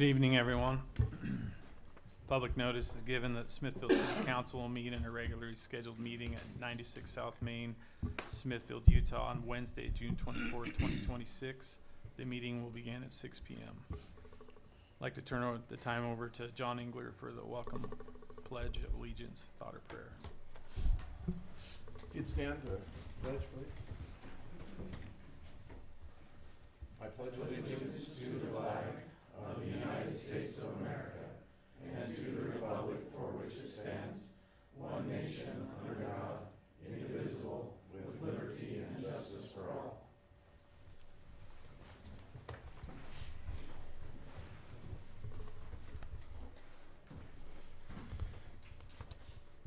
Good evening, everyone. Public notice is given that Smithfield City Council will meet in a regularly scheduled meeting at 96 South Main, Smithfield, Utah on Wednesday, June 24th, 2026. The meeting will begin at 6 p.m. I'd like to turn the time over to John Engler for the welcome pledge of allegiance, thought or prayer. If you'd stand to pledge, please. I pledge allegiance to the flag of the United States of America and to the republic for which it stands, one nation under God, indivisible, with liberty and justice for all.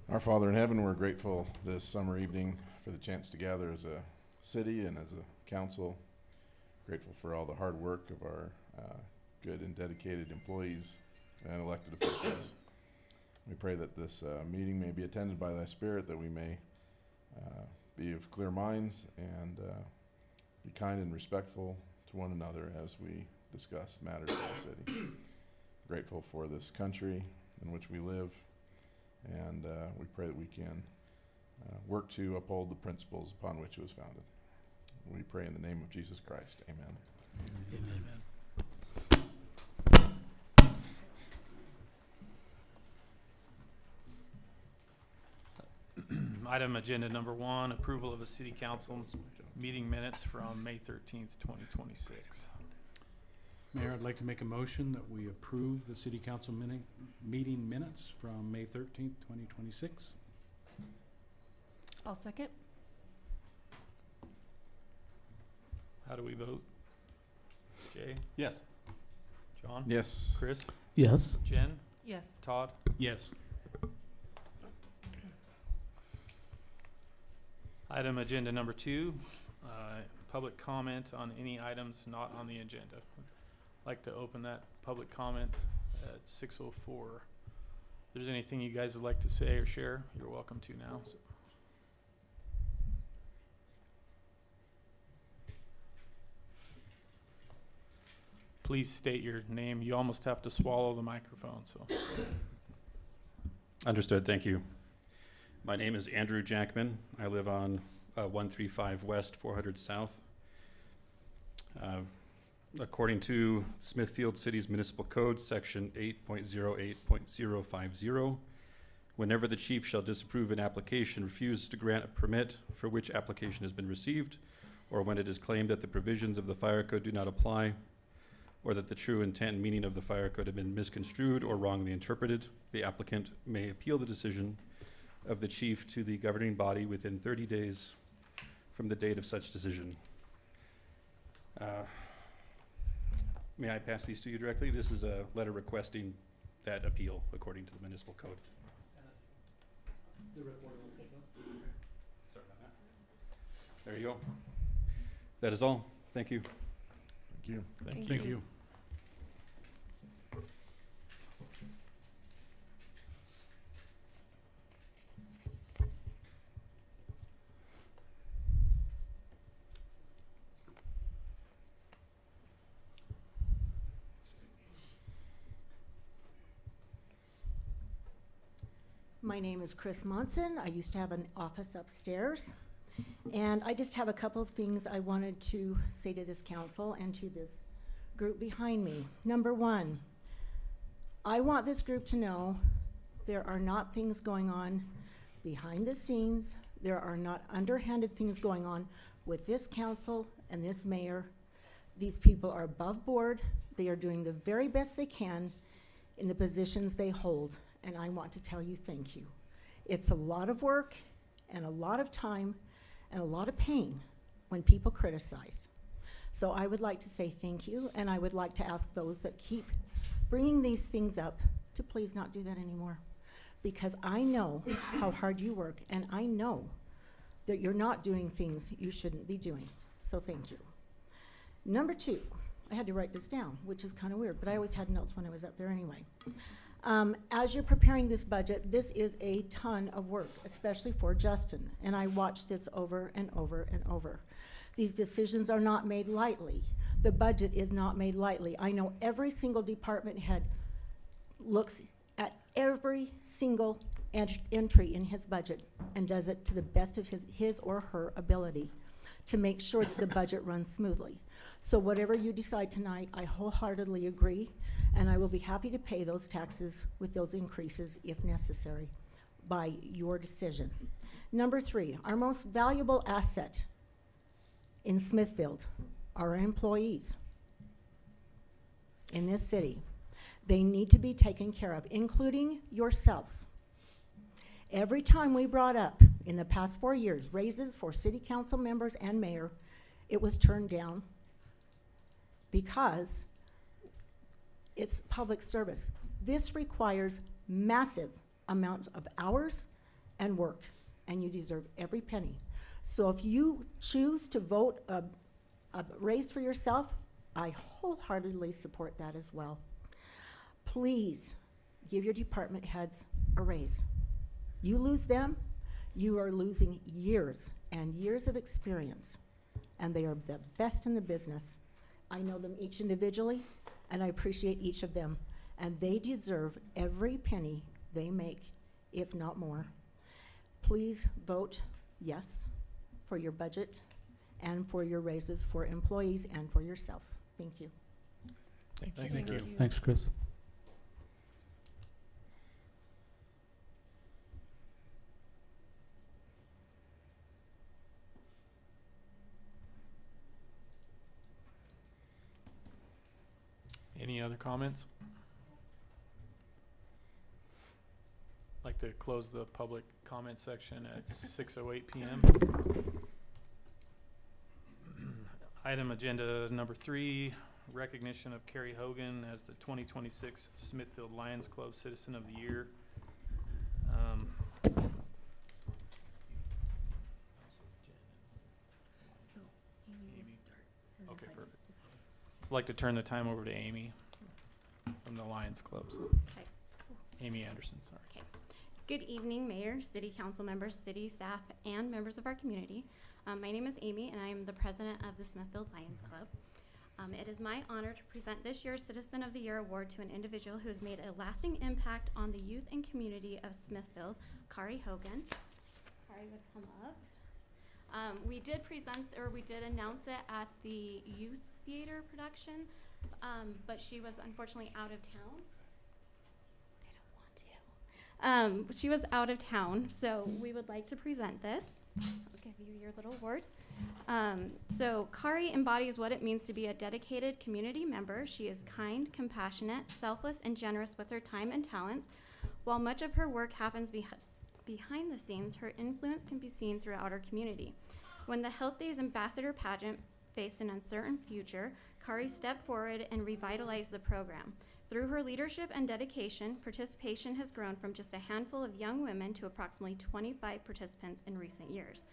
Our Father in heaven, we're grateful this summer evening for the chance to gather as a city and as a council. Grateful for all the hard work of our good and dedicated employees and elected officials. We pray that this meeting may be attended by thy Spirit, that we may be of clear minds and be kind and respectful to one another as we discuss matters of the city. Grateful for this country in which we live, and we pray that we can work to uphold the principles upon which it was founded. We pray in the name of Jesus Christ. Amen. Amen. Item agenda number 1, approval of a city council meeting minutes from May 13th, 2026. Mayor, I'd like to make a motion that we approve the city council meeting minutes from May 13th, 2026. I'll second. How do we vote? Jay? Yes. John? Yes. Chris? Yes. Jen? Yes. Todd? Yes. Item agenda number 2, public comment on any items not on the agenda. I'd like to open that public comment at 6:04. If there's anything you guys would like to say or share, you're welcome to now. So. Please state your name. You almost have to swallow the microphone. So. Understood. Thank you. My name is Andrew Jackman. I live on 135 West, 400 South. According to Smithfield City's Municipal Code, Section 8.08.050, whenever the chief shall disapprove an application, refuse to grant a permit for which application has been received, or when it is claimed that the provisions of the fire code do not apply, or that the true intent and meaning of the fire code have been misconstrued or wrongly interpreted, the applicant may appeal the decision of the chief to the governing body within 30 days from the date of such decision. May I pass these to you directly? This is a letter requesting that appeal according to the municipal code. Sorry about that. There you go. That is all. Thank you. Thank you. Thank you. My name is Chris Monson. I used to have an office upstairs. And I just have a couple of things I wanted to say to this council and to this group behind me. Number 1, I want this group to know there are not things going on behind the scenes. There are not underhanded things going on with this council and this mayor. These people are above board. They are doing the very best they can in the positions they hold. And I want to tell you thank you. It's a lot of work and a lot of time and a lot of pain when people criticize. So I would like to say thank you, and I would like to ask those that keep bringing these things up to please not do that anymore, because I know how hard you work, and I know that you're not doing things you shouldn't be doing. So thank you. Number 2, I had to write this down, which is kind of weird, but I always had notes when I was up there anyway. As you're preparing this budget, this is a ton of work, especially for Justin, and I watched this over and over and over. These decisions are not made lightly. The budget is not made lightly. I know every single department head looks at every single entry in his budget and does it to the best of his or her ability to make sure that the budget runs smoothly. So whatever you decide tonight, I wholeheartedly agree, and I will be happy to pay those taxes with those increases if necessary by your decision. Number 3, our most valuable asset in Smithfield are our employees in this city. They need to be taken care of, including yourselves. Every time we brought up in the past 4 years raises for city council members and mayor, it was turned down because it's public service. This requires massive amounts of hours and work, and you deserve every penny. So if you choose to vote a raise for yourself, I wholeheartedly support that as well. Please give your department heads a raise. You lose them, you are losing years and years of experience, and they are the best in the business. I know them each individually, and I appreciate each of them, and they deserve every penny they make, if not more. Please vote yes for your budget and for your raises for employees and for yourselves. Thank you. Thank you. Thanks, Chris. Any other comments? Like to close the public comment section at 6:08 p.m. Item agenda number 3, recognition of Carrie Hogan as the 2026 Smithfield Lions Club Citizen of the Year. Okay, perfect. I'd like to turn the time over to Amy from the Lions Club. Okay. Amy Anderson, sorry. Okay. Good evening, Mayor, City Council members, city staff, and members of our community. My name is Amy, and I am the president of the Smithfield Lions Club. It is my honor to present this year's Citizen of the Year award to an individual who has made a lasting impact on the youth and community of Smithfield, Carrie Hogan. Carrie would come up. We did announce it at the youth theater production, but she was unfortunately out of town. She was out of town, so we would like to present this. I'll give you your little award. So Kari embodies what it means to be a dedicated community member. She is kind, compassionate, selfless, and generous with her time and talents. While much of her work happens behind the scenes, her influence can be seen throughout our community. When the Health Days Ambassador pageant faced an uncertain future, Kari stepped forward and revitalized the program. Through her leadership and dedication, participation has grown from just a handful of young women to approximately 25 participants in recent years.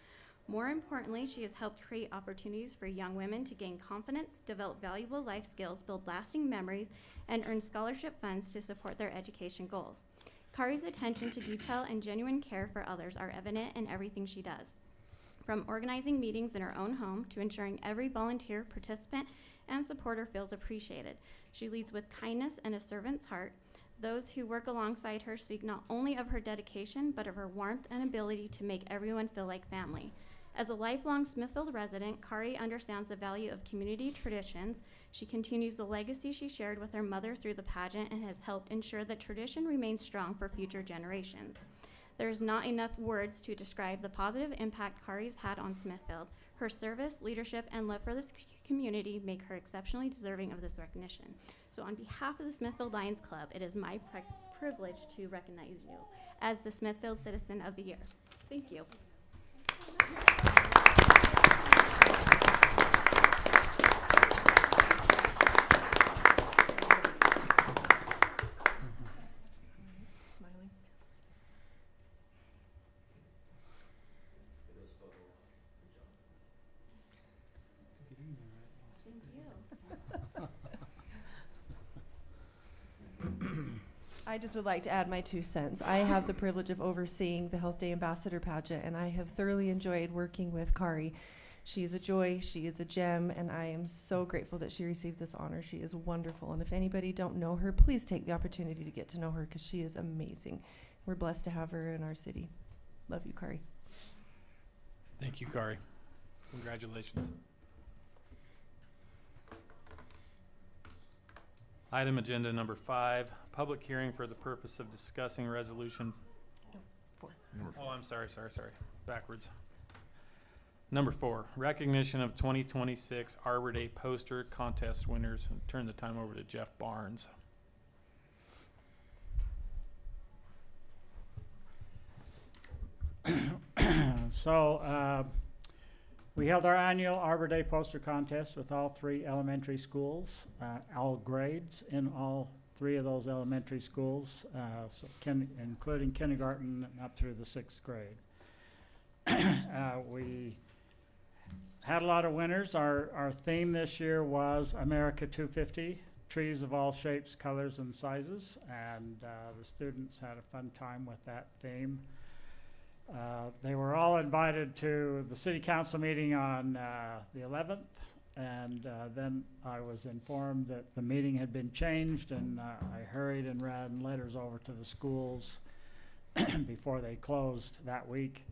More importantly, she has helped create opportunities for young women to gain confidence, develop valuable life skills, build lasting memories, and earn scholarship funds to support their education goals. Kari's attention to detail and genuine care for others are evident in everything she does. From organizing meetings in her own home to ensuring every volunteer, participant, and supporter feels appreciated. She leads with kindness and a servant's heart. Those who work alongside her speak not only of her dedication, but of her warmth and ability to make everyone feel like family. As a lifelong Smithfield resident, Kari understands the value of community traditions. She continues the legacy she shared with her mother through the pageant and has helped ensure that tradition remains strong for future generations. There's not enough words to describe the positive impact Kari's had on Smithfield. Her service, leadership, and love for this community make her exceptionally deserving of this recognition. So on behalf of the Smithfield Lions Club, it is my privilege to recognize you as the Smithfield Citizen of the Year. Thank you. I just would like to add my 2 cents. I have the privilege of overseeing the Health Day Ambassador pageant, and I have thoroughly enjoyed working with Kari. She is a joy, she is a gem, and I am so grateful that she received this honor. She is wonderful, and if anybody don't know her, please take the opportunity to get to know her because she is amazing. We're blessed to have her in our city. Love you, Kari. Thank you, Kari. Congratulations. Item agenda number 5, public hearing for the purpose of discussing resolution. Number Oh, I'm sorry. Backwards. Number 4, recognition of 2026 Arbor Day poster contest winners. Turn the time over to Jeff Barnes. So, we held our annual Arbor Day poster contest with all 3 elementary schools, all grades in all 3 of those elementary schools, including kindergarten and up through the 6th grade. We had a lot of winners. Our theme this year was America 250, trees of all shapes, colors, and sizes, and the students had a fun time with that theme. They were all invited to the city council meeting on the 11th, and then I was informed that the meeting had been changed, and I hurried and ran letters over to the schools before they closed that week.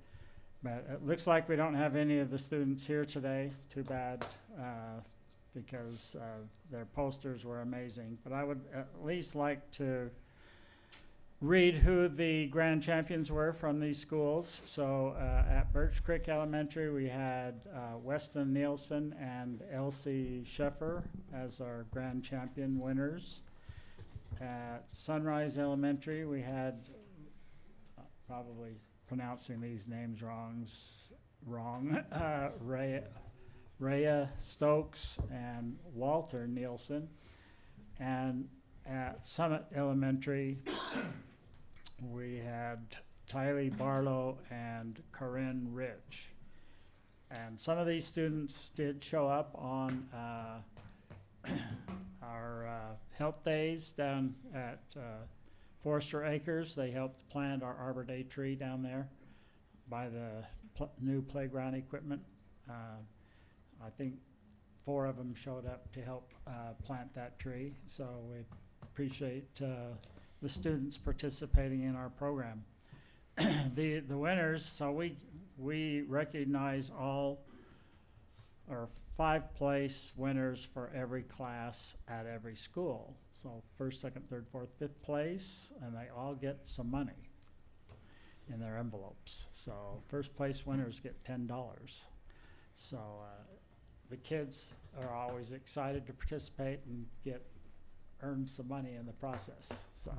But it looks like we don't have any of the students here today. Too bad, because their posters were amazing. But I would at least like to read who the grand champions were from these schools. So at Birch Creek Elementary, we had Weston Nielsen and Elsie Sheffer as our grand champion winners. At Sunrise Elementary, we had, probably pronouncing these names wrong, Rhea Stokes and Walter Nielsen. And at Summit Elementary, we had Tylee Barlow and Corinne Rich. And some of these students did show up on our health days down at Forester Acres. They helped plant our Arbor Day tree down there by the new playground equipment. I think 4 of them showed up to help plant that tree. So we appreciate the students participating in our program. The winners, so we recognize all or 5 place winners for every class at every school. So 1st, 2nd, 3rd, 4th, 5th place, and they all get some money in their envelopes. So 1st place winners get $10. So the kids are always excited to participate and earn some money in the process. So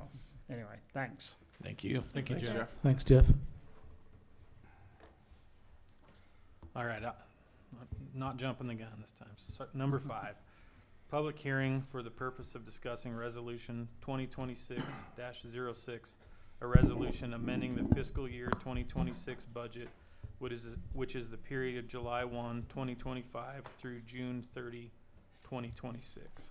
anyway, thanks. Thank you. Thank you, Jeff. Thanks, Jeff. All right, not jumping the gun this time. So, number 5, public hearing for the purpose of discussing resolution 2026-06, a resolution amending the fiscal year 2026 budget, which is the period of July 1, 2025 through June 30, 2026.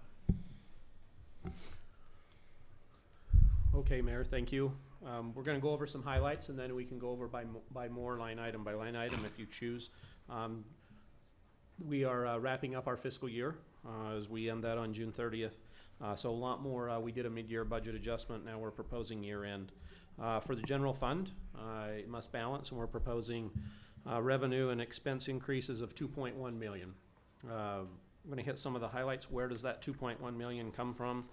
Okay, Mayor, thank you. We're going to go over some highlights, and then we can go over by more line item by line item if you choose. We are wrapping up our fiscal year as we end that on June 30th. So a lot more. We did a mid-year budget adjustment. Now we're proposing year-end. For the general fund, it must balance, and we're proposing revenue and expense increases of $2.1 million. I'm going to hit some of the highlights. Where does that $2.1 million come from?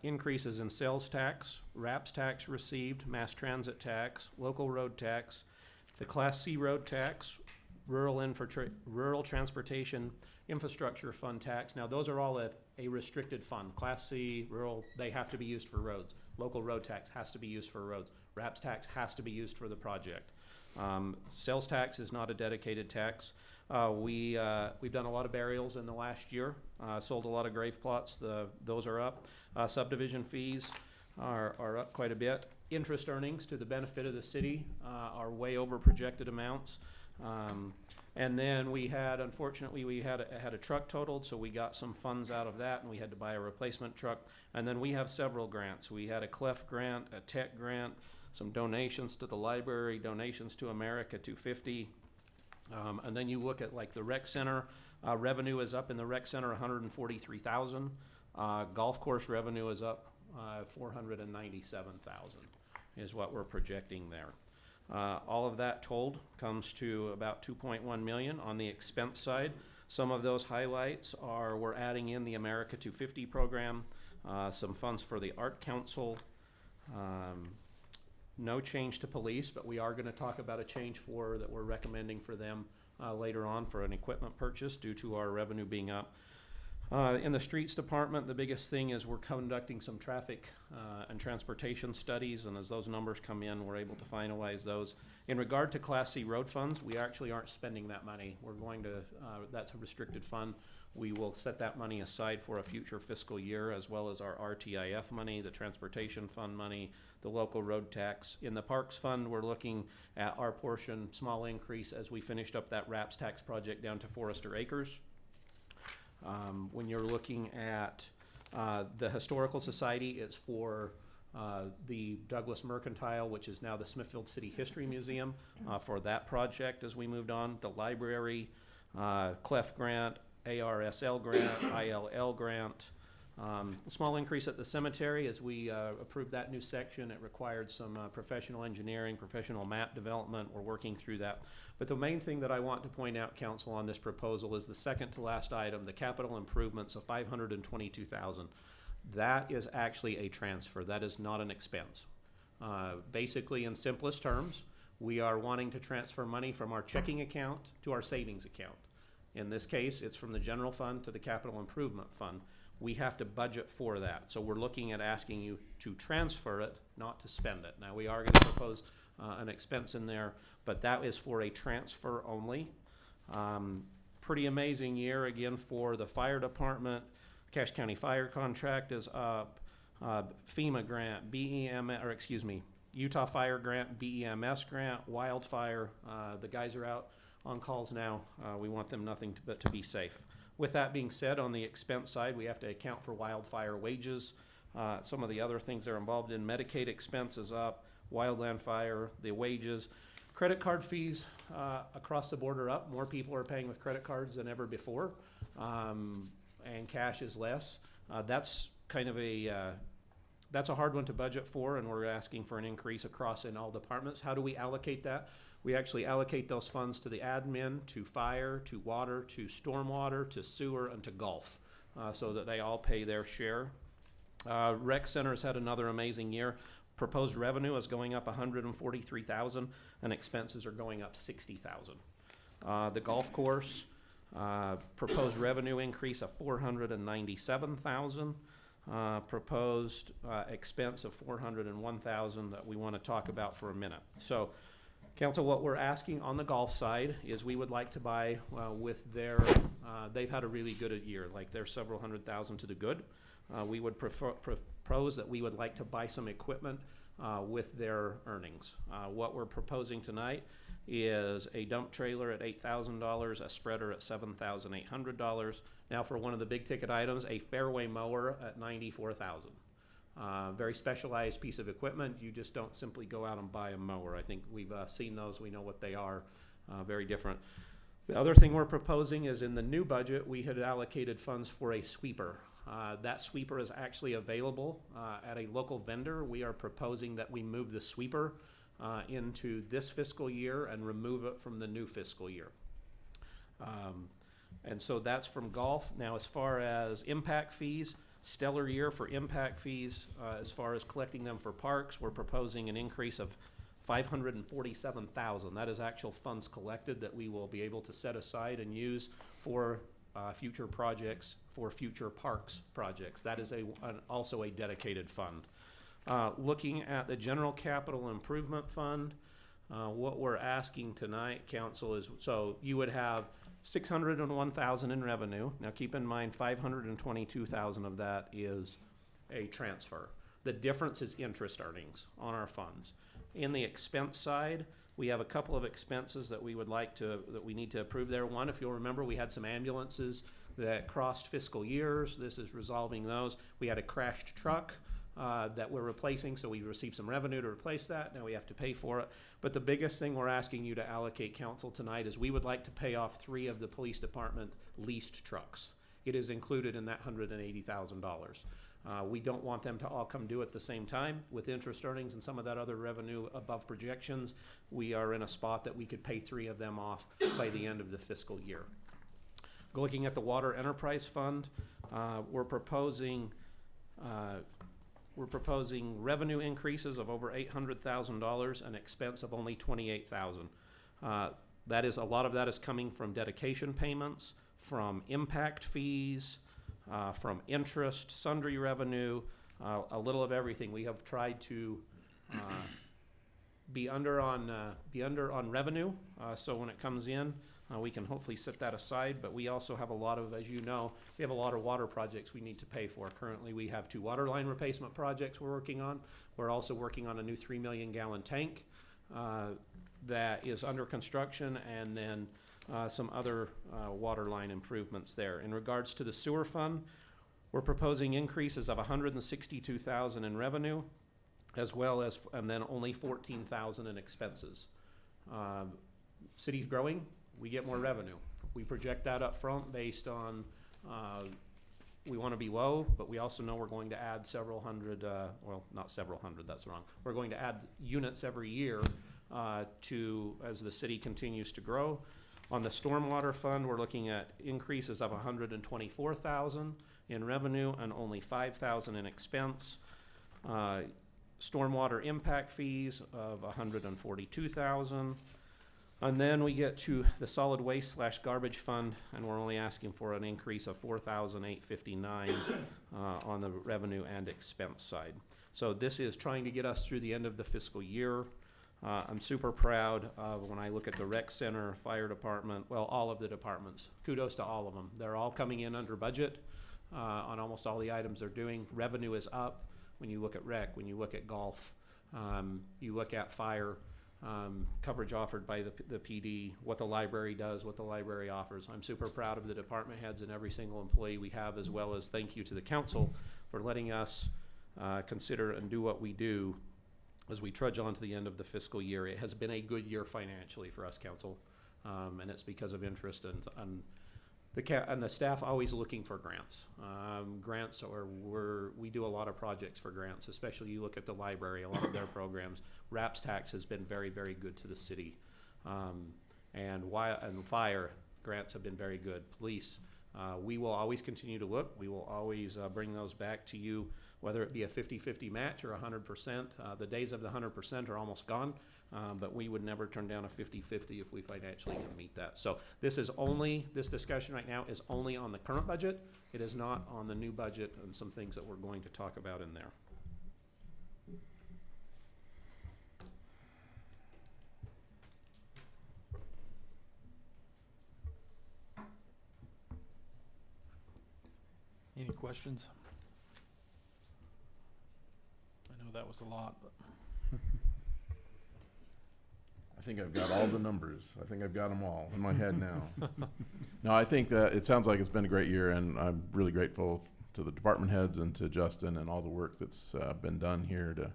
Increases in sales tax, RAPS tax received, mass transit tax, local road tax, the Class C road tax, rural transportation infrastructure fund tax. Now those are all a restricted fund. Class C, rural, they have to be used for roads. Local road tax has to be used for roads. RAPS tax has to be used for the project. Sales tax is not a dedicated tax. We've done a lot of burials in the last year, sold a lot of grave plots. Those are up. Subdivision fees are up quite a bit. Interest earnings to the benefit of the city are way over projected amounts. And then unfortunately, we had a truck totaled, so we got some funds out of that, and we had to buy a replacement truck. And then we have several grants. We had a CLEF grant, a tech grant, some donations to the library, donations to America 250, And then you look at like the rec center, revenue is up in the rec center 143,000. Golf course revenue is up 497,000 is what we're projecting there. All of that told comes to about 2.1 million on the expense side. Some of those highlights are we're adding in the America 250 program, some funds for the Art Council, no change to police, but we are going to talk about a change that we're recommending for them later on for an equipment purchase due to our revenue being up. In the streets department, the biggest thing is we're conducting some traffic and transportation studies, and as those numbers come in, we're able to finalize those. In regard to Class C road funds, we actually aren't spending that money. We're going to, that's a restricted fund. We will set that money aside for a future fiscal year, as well as our RTIF money, the transportation fund money, the local road tax. In the parks fund, we're looking at our portion, small increase as we finished up that RAPS tax project down to Forester Acres. When you're looking at the Historical Society, it's for the Douglas Mercantile, which is now the Smithfield City History Museum, for that project as we moved on. The library, CLEF grant, ARSL grant, ILL grant. Small increase at the cemetery as we approved that new section. It required some professional engineering, professional map development. We're working through that. But the main thing that I want to point out, Council, on this proposal is the second to last item, the capital improvements of $522,000. That is actually a transfer. That is not an expense. Basically, in simplest terms, we are wanting to transfer money from our checking account to our savings account. In this case, it's from the general fund to the capital improvement fund. We have to budget for that. So we're looking at asking you to transfer it, not to spend it. Now, we are going to propose an expense in there, but that is for a transfer only. Pretty amazing year, again, for the fire department. Cache County Fire contract is up. FEMA grant, Utah Fire grant, BEMS grant, wildfire. The guys are out on calls now. We want them nothing but to be safe. With that being said, on the expense side, we have to account for wildfire wages. Some of the other things they're involved in, Medicaid expenses up, wildland fire, the wages. Credit card fees across the board are up. More people are paying with credit cards than ever before, and cash is less. That's kind of that's a hard one to budget for, and we're asking for an increase across in all departments. How do we allocate that? We actually allocate those funds to the admin, to fire, to water, to stormwater, to sewer, and to golf, so that they all pay their share. Rec Center's had another amazing year. Proposed revenue is going up $143,000, and expenses are going up $60,000. The golf course, proposed revenue increase of $497,000. Proposed expense of $401,000 that we want to talk about for a minute. So, Council, what we're asking on the golf side is we would like to buy with their, they've had a really good year, like they're several $100,000 to the good. We would propose that we would like to buy some equipment with their earnings. What we're proposing tonight is a dump trailer at $8,000, a spreader at $7,800. Now for one of the big ticket items, a fairway mower at $94,000. Very specialized piece of equipment. You just don't simply go out and buy a mower. I think we've seen those. We know what they are. Very different. The other thing we're proposing is in the new budget, we had allocated funds for a sweeper. That sweeper is actually available at a local vendor. We are proposing that we move the sweeper into this fiscal year and remove it from the new fiscal year. And so that's from golf. Now, as far as impact fees, stellar year for impact fees. As far as collecting them for parks, we're proposing an increase of $547,000. That is actual funds collected that we will be able to set aside and use for future projects, for future parks projects. That is also a dedicated fund. Looking at the General Capital Improvement Fund, what we're asking tonight, Council, is so you would have $601,000 in revenue. Now keep in mind $522,000 of that is a transfer. The difference is interest earnings on our funds. In the expense side, we have a couple of expenses that we would like to, that we need to approve there. One, if you'll remember, we had some ambulances that crossed fiscal years. This is resolving those. We had a crashed truck that we're replacing, so we received some revenue to replace that. Now we have to pay for it. But the biggest thing we're asking you to allocate council tonight is we would like to pay off 3 of the police department leased trucks. It is included in that $180,000. We don't want them to all come due at the same time. With interest earnings and some of that other revenue above projections, we are in a spot that we could pay 3 of them off by the end of the fiscal year. Looking at the Water Enterprise Fund, we're proposing revenue increases of over $800,000 and expense of only $28,000. That is, a lot of that is coming from dedication payments, from impact fees, from interest, sundry revenue, a little of everything. We have tried to be under on revenue, so when it comes in, we can hopefully set that aside. But we also have a lot of, as you know, we have a lot of water projects we need to pay for. Currently, we have 2 water line replacement projects we're working on. We're also working on a new 3 million gallon tank that is under construction, and then some other water line improvements there. In regards to the sewer fund, we're proposing increases of $162,000 in revenue, as well as, and then only $14,000 in expenses. City's growing, we get more revenue. We project that up front based on, we want to be low, but we also know we're going to add several hundred, well, not several hundred, that's wrong. We're going to add units every year as the city continues to grow. On the stormwater fund, we're looking at increases of $124,000 in revenue and only $5,000 in expense. Stormwater impact fees of $142,000. And then we get to the solid waste / garbage fund, and we're only asking for an increase of $4,859 on the revenue and expense side. So this is trying to get us through the end of the fiscal year. I'm super proud of when I look at the rec center, fire department, well, all of the departments. Kudos to all of them. They're all coming in under budget on almost all the items they're doing. Revenue is up when you look at rec, when you look at golf, you look at fire, coverage offered by the PD, what the library does, what the library offers. I'm super proud of the department heads and every single employee we have, as well as thank you to the council for letting us consider and do what we do as we trudge on to the end of the fiscal year. It has been a good year financially for us, council, and it's because of interest and the staff always looking for grants. Grants, or we do a lot of projects for grants, especially you look at the library, a lot of their programs. RAPS tax has been very, very good to the city, and fire grants have been very good. Police, we will always continue to look. We will always bring those back to you, whether it be a 50-50 match or 100%. The days of the 100% are almost gone, but we would never turn down a 50-50 if we financially can meet that. So this discussion right now is only on the current budget. It is not on the new budget and some things that we're going to talk about in there. Any questions? I know that was a lot, but. I think I've got all the numbers. I think I've got them all in my head now. No, I think that it sounds like it's been a great year, and I'm really grateful to the department heads and to Justin and all the work that's been done here to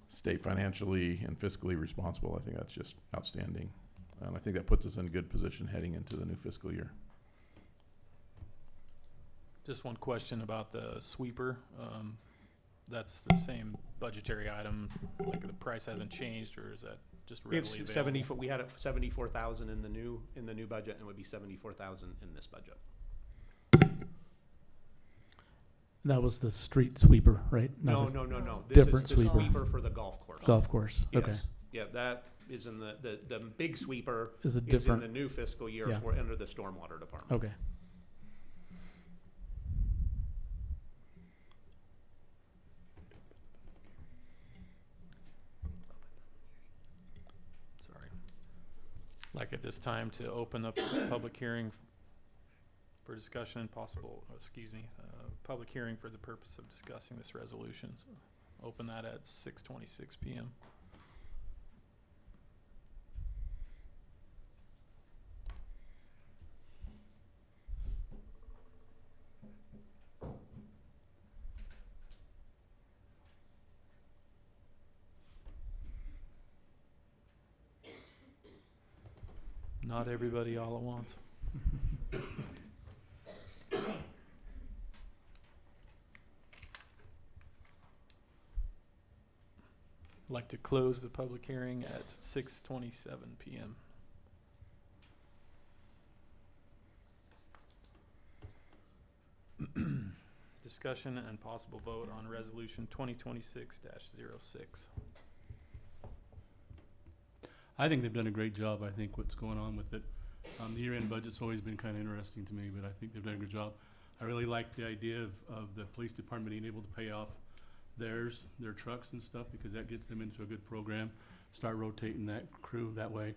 stay financially and fiscally responsible. I think that's just outstanding. And I think that puts us in a good position heading into the new fiscal year. Just one question about the sweeper. That's the same budgetary item, like the price hasn't changed, or is that just readily available? We had it 74,000 in the new budget, and it would be 74,000 in this budget. That was the street sweeper, right? No. This Different is the sweeper. sweeper for the golf course. Golf course. Yes. Okay. Yeah, that is in the big sweeper Is it is in different? the new fiscal year Yeah. for under the stormwater department. Okay. Sorry. Like at this time to open up the public hearing for discussion and public hearing for the purpose of discussing this resolution. So open that at 6:26 p.m. Not everybody all at once. I'd like to close the public hearing at 6:27 p.m. Discussion and possible vote on resolution 2026-06. I think they've done a great job. I think what's going on with it. The year-end budget's always been kind of interesting to me, but I think they've done a good job. I really like the idea of the police department being able to pay off their trucks and stuff, because that gets them into a good program, start rotating that crew that way.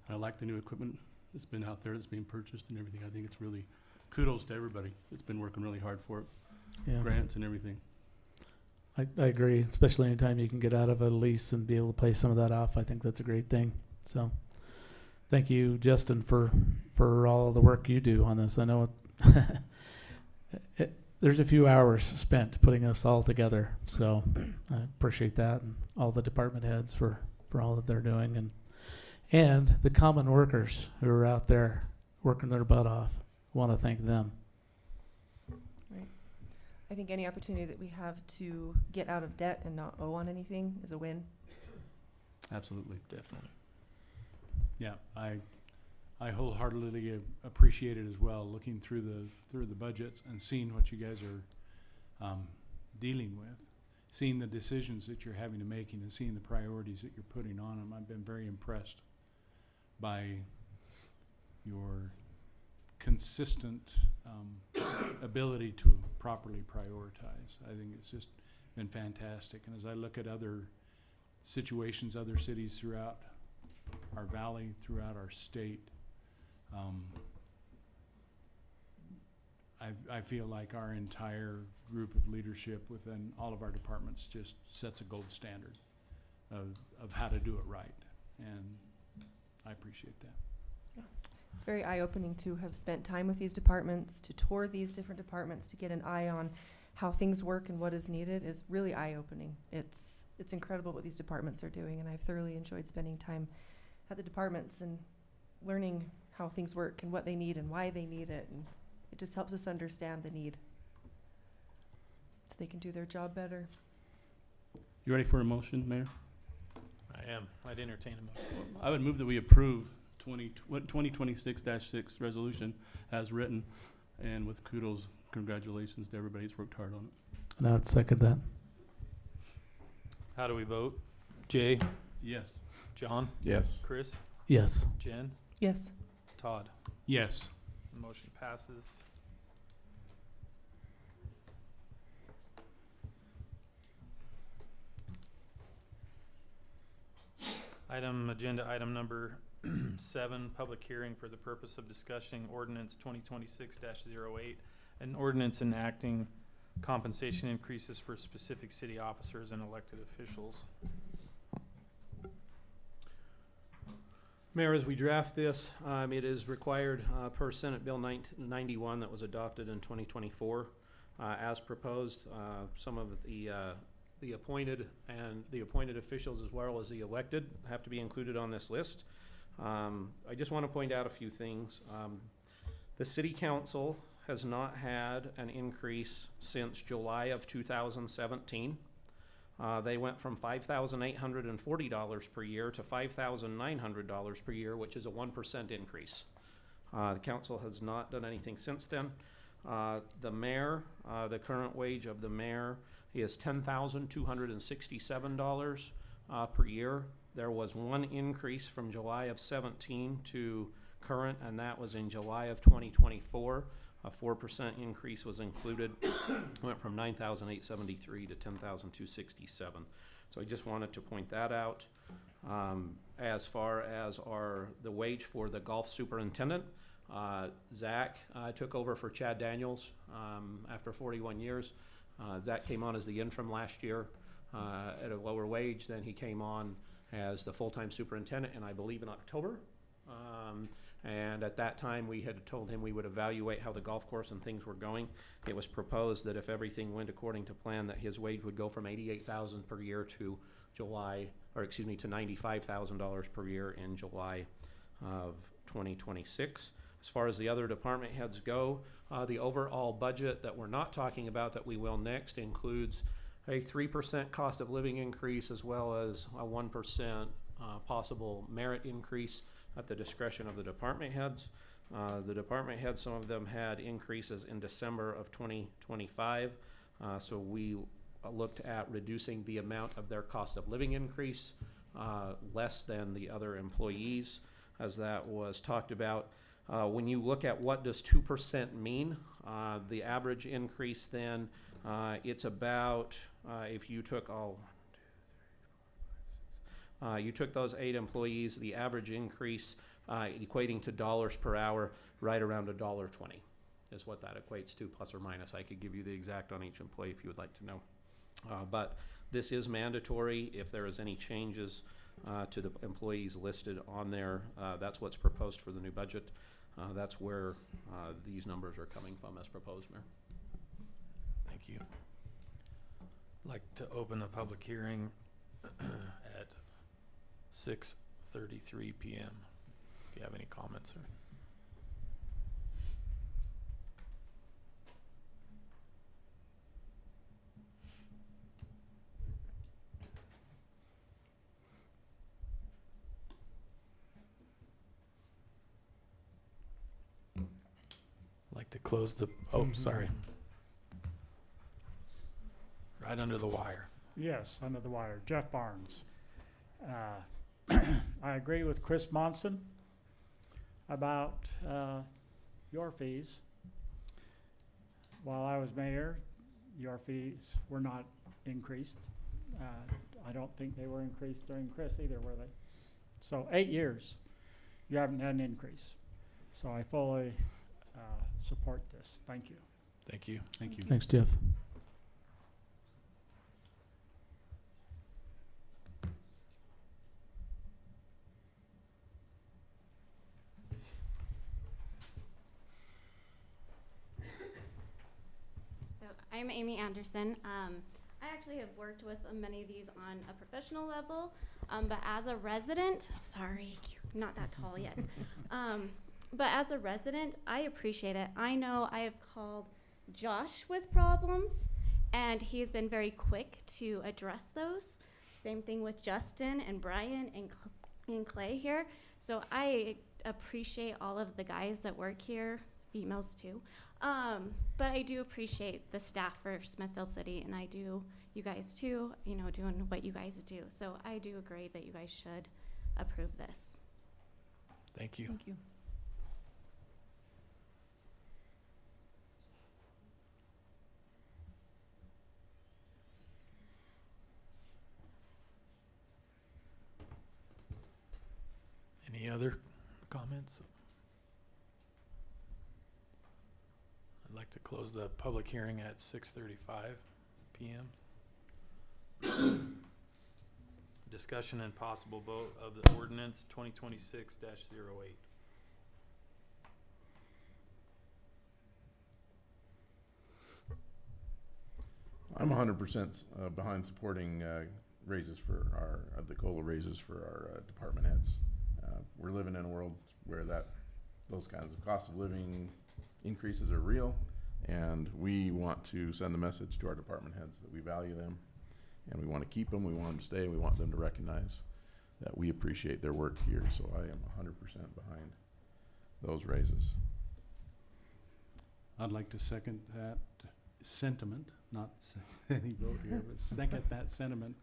I like the new equipment that's been out there that's being purchased and everything. I think it's really kudos to everybody that's been working really hard for it, Yeah, grants and everything. I agree, especially anytime you can get out of a lease and be able to pay some of that off. I think that's a great thing. So thank you, Justin, for all the work you do on this. I know there's a few hours spent putting us all together, so I appreciate that, and all the department heads for all that they're doing, and the common workers who are out there working their butt off. Want to thank them. I think any opportunity that we have to get out of debt and not owe on anything is a win. Absolutely. Definitely. Yeah, I wholeheartedly appreciate it as well, looking through the budgets and seeing what you guys are dealing with, seeing the decisions that you're having to make, and seeing the priorities that you're putting on them. I've been very impressed by your consistent ability to properly prioritize. I think it's just been fantastic. And as I look at other situations, other cities throughout our valley, throughout our state, I feel like our entire group of leadership within all of our departments just sets a gold standard of how to do it right. And I appreciate that. It's very eye-opening to have spent time with these departments, to tour these different departments, to get an eye on how things work and what is needed is really eye-opening. It's incredible what these departments are doing, and I've thoroughly enjoyed spending time at the departments and learning how things work and what they need and why they need it, and it just helps us understand the need so they can do their job better. You ready for a motion, Mayor? I am. I'd entertain a motion. I would move that we approve 2026-6 resolution as written, and with kudos, congratulations to everybody who's worked hard on it. And I would second that. How do we vote? Jay? Yes. John? Yes. Chris? Yes. Jen? Yes. Todd? Yes. The motion passes. Agenda item number 7, public hearing for the purpose of discussing ordinance 2026-08, an ordinance enacting compensation increases for specific city officers and elected officials. Mayor, as we draft this, it is required per Senate Bill 91 that was adopted in 2024. As proposed, some of the appointed officials as well as the elected have to be included on this list. I just want to point out a few things. The City Council has not had an increase since July of 2017. They went from $5,840 per year to $5,900 per year, which is a 1% increase. The council has not done anything since then. The mayor, the current wage of the mayor is $10,267 per year. There was one increase from July of 17 to current, and that was in July of 2024. A 4% increase was included. Went from $9,873 to $10,267. So I just wanted to point that out. As far as the wage for the golf superintendent, Zach took over for Chad Daniels after 41 years. Zach came on as the interim last year at a lower wage. Then he came on as the full-time superintendent, and I believe in October. And at that time, we had told him we would evaluate how the golf course and things were going. It was proposed that if everything went according to plan, that his wage would go from $88,000 per year to to $95,000 per year in July of 2026. As far as the other department heads go, the overall budget that we're not talking about that we will next includes a 3% cost of living increase as well as a 1% possible merit increase at the discretion of the department heads. The department heads, some of them had increases in December of 2025, so we looked at reducing the amount of their cost of living increase less than the other employees, as that was talked about. When you look at what does 2% mean, the average increase then, it's about, if you took all, you took those 8 employees, the average increase equating to dollars per hour, right around $1.20 is what that equates to, plus or minus. I could give you the exact on each employee if you would like to know. But this is mandatory. If there is any changes to the employees listed on there, that's what's proposed for the new budget. That's where these numbers are coming from as proposed, Mayor. Thank you. I'd like to open the public hearing at 6:33 p.m. If you have any comments, or I'd like to close the, oh, sorry. Right under the wire. Yes, under the wire. Jeff Barnes. I agree with Chris Monson about your fees. While I was mayor, your fees were not increased. I don't think they were increased during Chris either, were they? So 8 years, you haven't had an increase. So I fully support this. Thank you. Thank you. Thank you. Thanks, Jeff. So I'm Amy Anderson. I actually have worked with many of these on a professional level, but as a resident, sorry, not that tall yet. But as a resident, I appreciate it. I know I have called Josh with problems, and he's been very quick to address those. Same thing with Justin and Brian and Clay here. So I appreciate all of the guys that work here, females too. But I do appreciate the staff for Smithfield City, and I do, you guys too, you know, doing what you guys do. So I do agree that you guys should approve this. Thank you. Thank you. Any other comments? I'd like to close the public hearing at 6:35 p.m. Discussion and possible vote of the ordinance 2026-08. I'm 100% behind supporting raises for our, the COLA raises for our department heads. We're living in a world where those kinds of cost of living increases are real, and we want to send the message to our department heads that we value them, and we want to keep them, we want them to stay, we want them to recognize that we appreciate their work here. So I am 100% behind those raises. I'd like to second that sentiment, not any vote here, but second that sentiment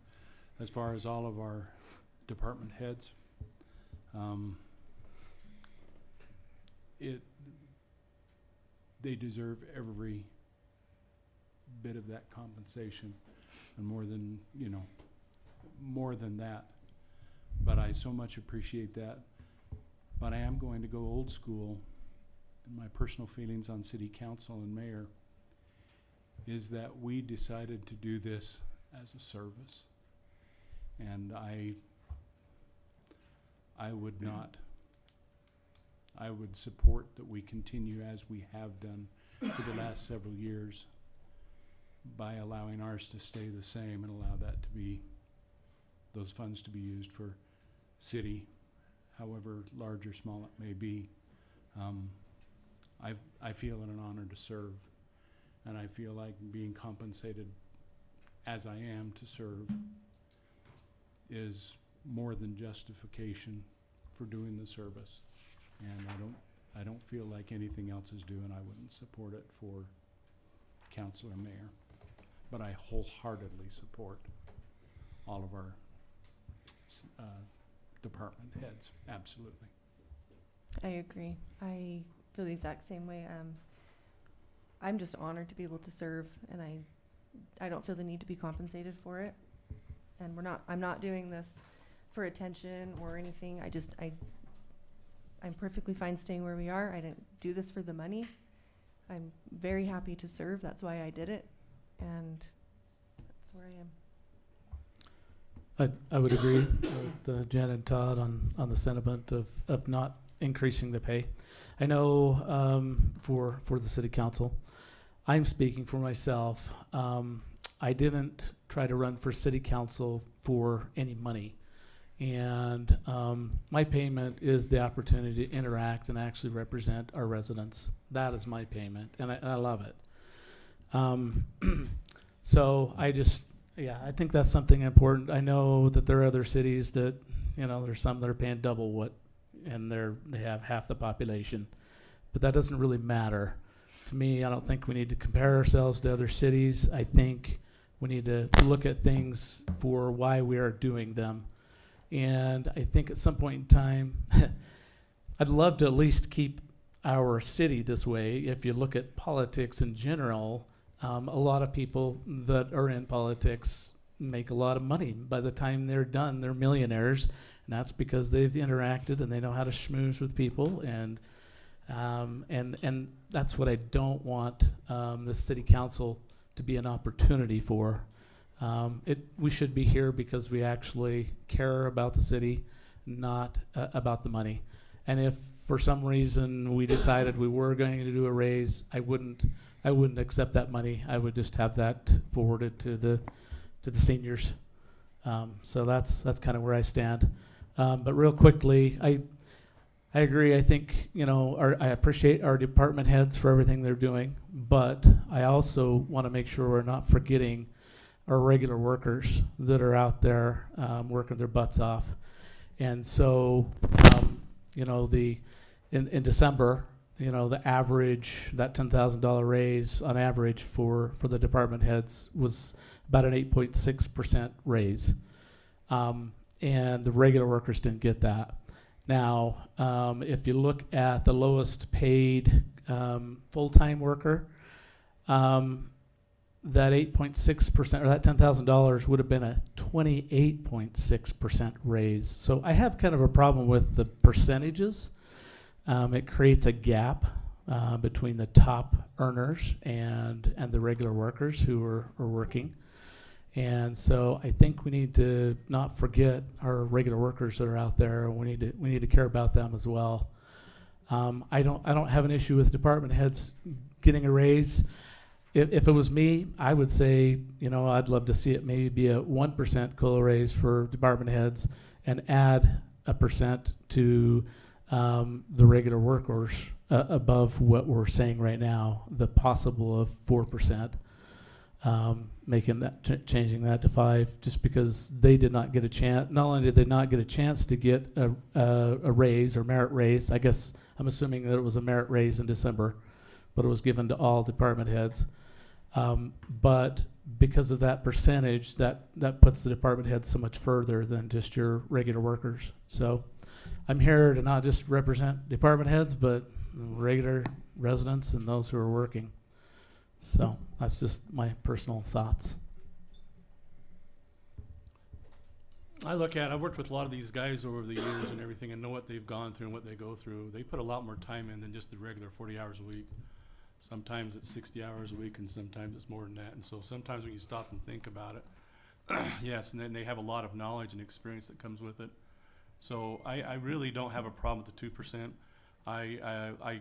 as far as all of our department heads. They deserve every bit of that compensation, and more than, you know, more than that. But I so much appreciate that. But I am going to go old school in my personal feelings on city council and mayor, is that we decided to do this as a service. And I would not, I would support that we continue as we have done for the last several years by allowing ours to stay the same and allow that to be, those funds to be used for city however large or small it may be. I feel it an honor to serve, and I feel like being compensated as I am to serve is more than justification for doing the service. And I don't feel like anything else is due, and I wouldn't support it for council or mayor. But I wholeheartedly support all of our department heads, absolutely. I agree. I feel the exact same way. I'm just honored to be able to serve, and I don't feel the need to be compensated for it. And I'm not doing this for attention or anything. I'm perfectly fine staying where we are. I didn't do this for the money. I'm very happy to serve. That's why I did it, and that's where I am. I would agree with Jen and Todd on the sentiment of not increasing the pay. I know for the city council, I'm speaking for myself. I didn't try to run for city council for any money. And my payment is the opportunity to interact and actually represent our residents. That is my payment, and I love it. So I think that's something important. I know that there are other cities that, there's some that are paying double what, and they have half the population. But that doesn't really matter. To me, I don't think we need to compare ourselves to other cities. I think we need to look at things for why we are doing them. And I think at some point in time, I'd love to at least keep our city this way. If you look at politics in general, a lot of people that are in politics make a lot of money. By the time they're done, they're millionaires. And that's because they've interacted and they know how to schmooze with people. And that's what I don't want the city council to be an opportunity for. We should be here because we actually care about the city, not about the money. And if for some reason we decided we were going to do a raise, I wouldn't accept that money. I would just have that forwarded to the seniors. So that's kind of where I stand. But real quickly, I agree. I think, I appreciate our department heads for everything they're doing, but I also want to make sure we're not forgetting our regular workers that are out there working their butts off. And so, in December, the average, that $10,000 raise on average for the department heads was about an 8.6% raise. And the regular workers didn't get that. Now, if you look at the lowest paid full-time worker, that 8.6% or that $10,000 would have been a 28.6% raise. So I have kind of a problem with the percentages. It creates a gap between the top earners and the regular workers who are working. And so I think we need to not forget our regular workers that are out there. We need to care about them as well. I don't have an issue with department heads getting a raise. If it was me, I would say, I'd love to see it maybe be a 1% COLA raise for department heads and add a percent to the regular workers above what we're saying right now, the possible of 4%, making that, changing that to 5%, just because they did not get a chance. Not only did they not get a chance to get a raise or merit raise, I guess I'm assuming that it was a merit raise in December, but it was given to all department heads. But because of that percentage, that puts the department heads so much further than just your regular workers. So I'm here to not just represent department heads, but regular residents and those who are working. So that's just my personal thoughts. I've worked with a lot of these guys over the years and everything, and know what they've gone through and what they go through. They put a lot more time in than just the regular 40 hours a week. Sometimes it's 60 hours a week, and sometimes it's more than that. And so sometimes when you stop and think about it, yes, and then they have a lot of knowledge and experience that comes with it. So I really don't have a problem with the 2%. I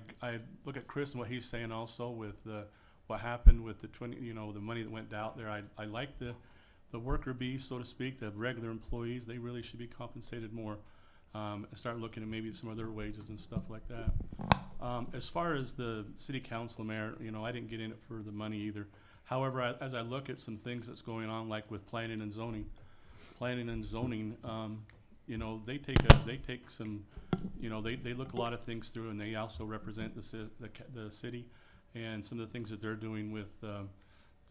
look at Chris and what he's saying also with what happened with the the money that went out there. I like the worker bees, so to speak, the regular employees. They really should be compensated more. and start looking at maybe some other wages and stuff like that. As far as the city council mayor, you know, I didn't get in it for the money either. However, as I look at some things that's going on, like with planning and zoning, you know, they take some, you know, they look a lot of things through, and they also represent the city and some of the things that they're doing with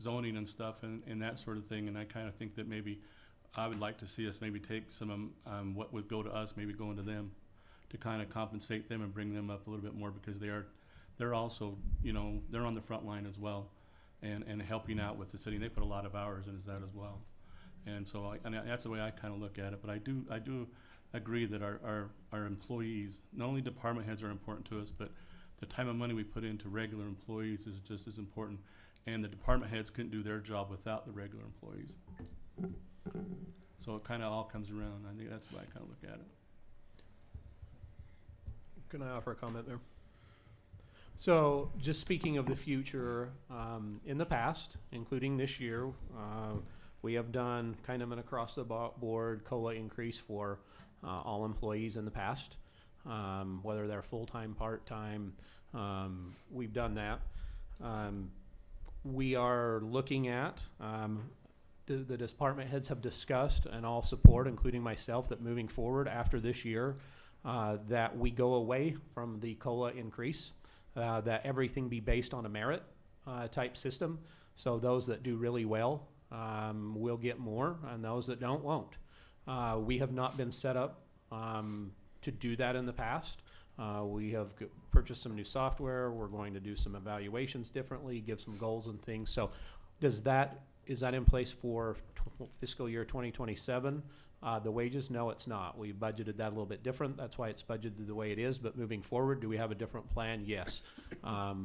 zoning and stuff and that sort of thing. And I kind of think that maybe I would like to see us maybe take some what would go to us, maybe going to them, to kind of compensate them and bring them up a little bit more, because they're also, you know, they're on the front line as well, and helping out with the city. They put a lot of hours into that as well. And so that's the way I kind of look at it. But I do agree that our employees, not only department heads are important to us, but the time and money we put into regular employees is just as important. And the department heads couldn't do their job without the regular employees. So it kind of all comes around. I think that's the way I kind of look at it. Can I offer a comment there? So, just speaking of the future, in the past, including this year, we have done kind of an across-the-board COLA increase for all employees in the past, whether they're full-time, part-time. We've done that. We are looking at, the department heads have discussed, and all support, including myself, that moving forward after this year, that we go away from the COLA increase, that everything be based on a merit type system. So those that do really well will get more, and those that don't won't. We have not been set up to do that in the past. We have purchased some new software. We're going to do some evaluations differently, give some goals and things. So is that in place for fiscal year 2027? The wages? No, it's not. We budgeted that a little bit different. That's why it's budgeted the way it is. But moving forward, do we have a different plan? Yes.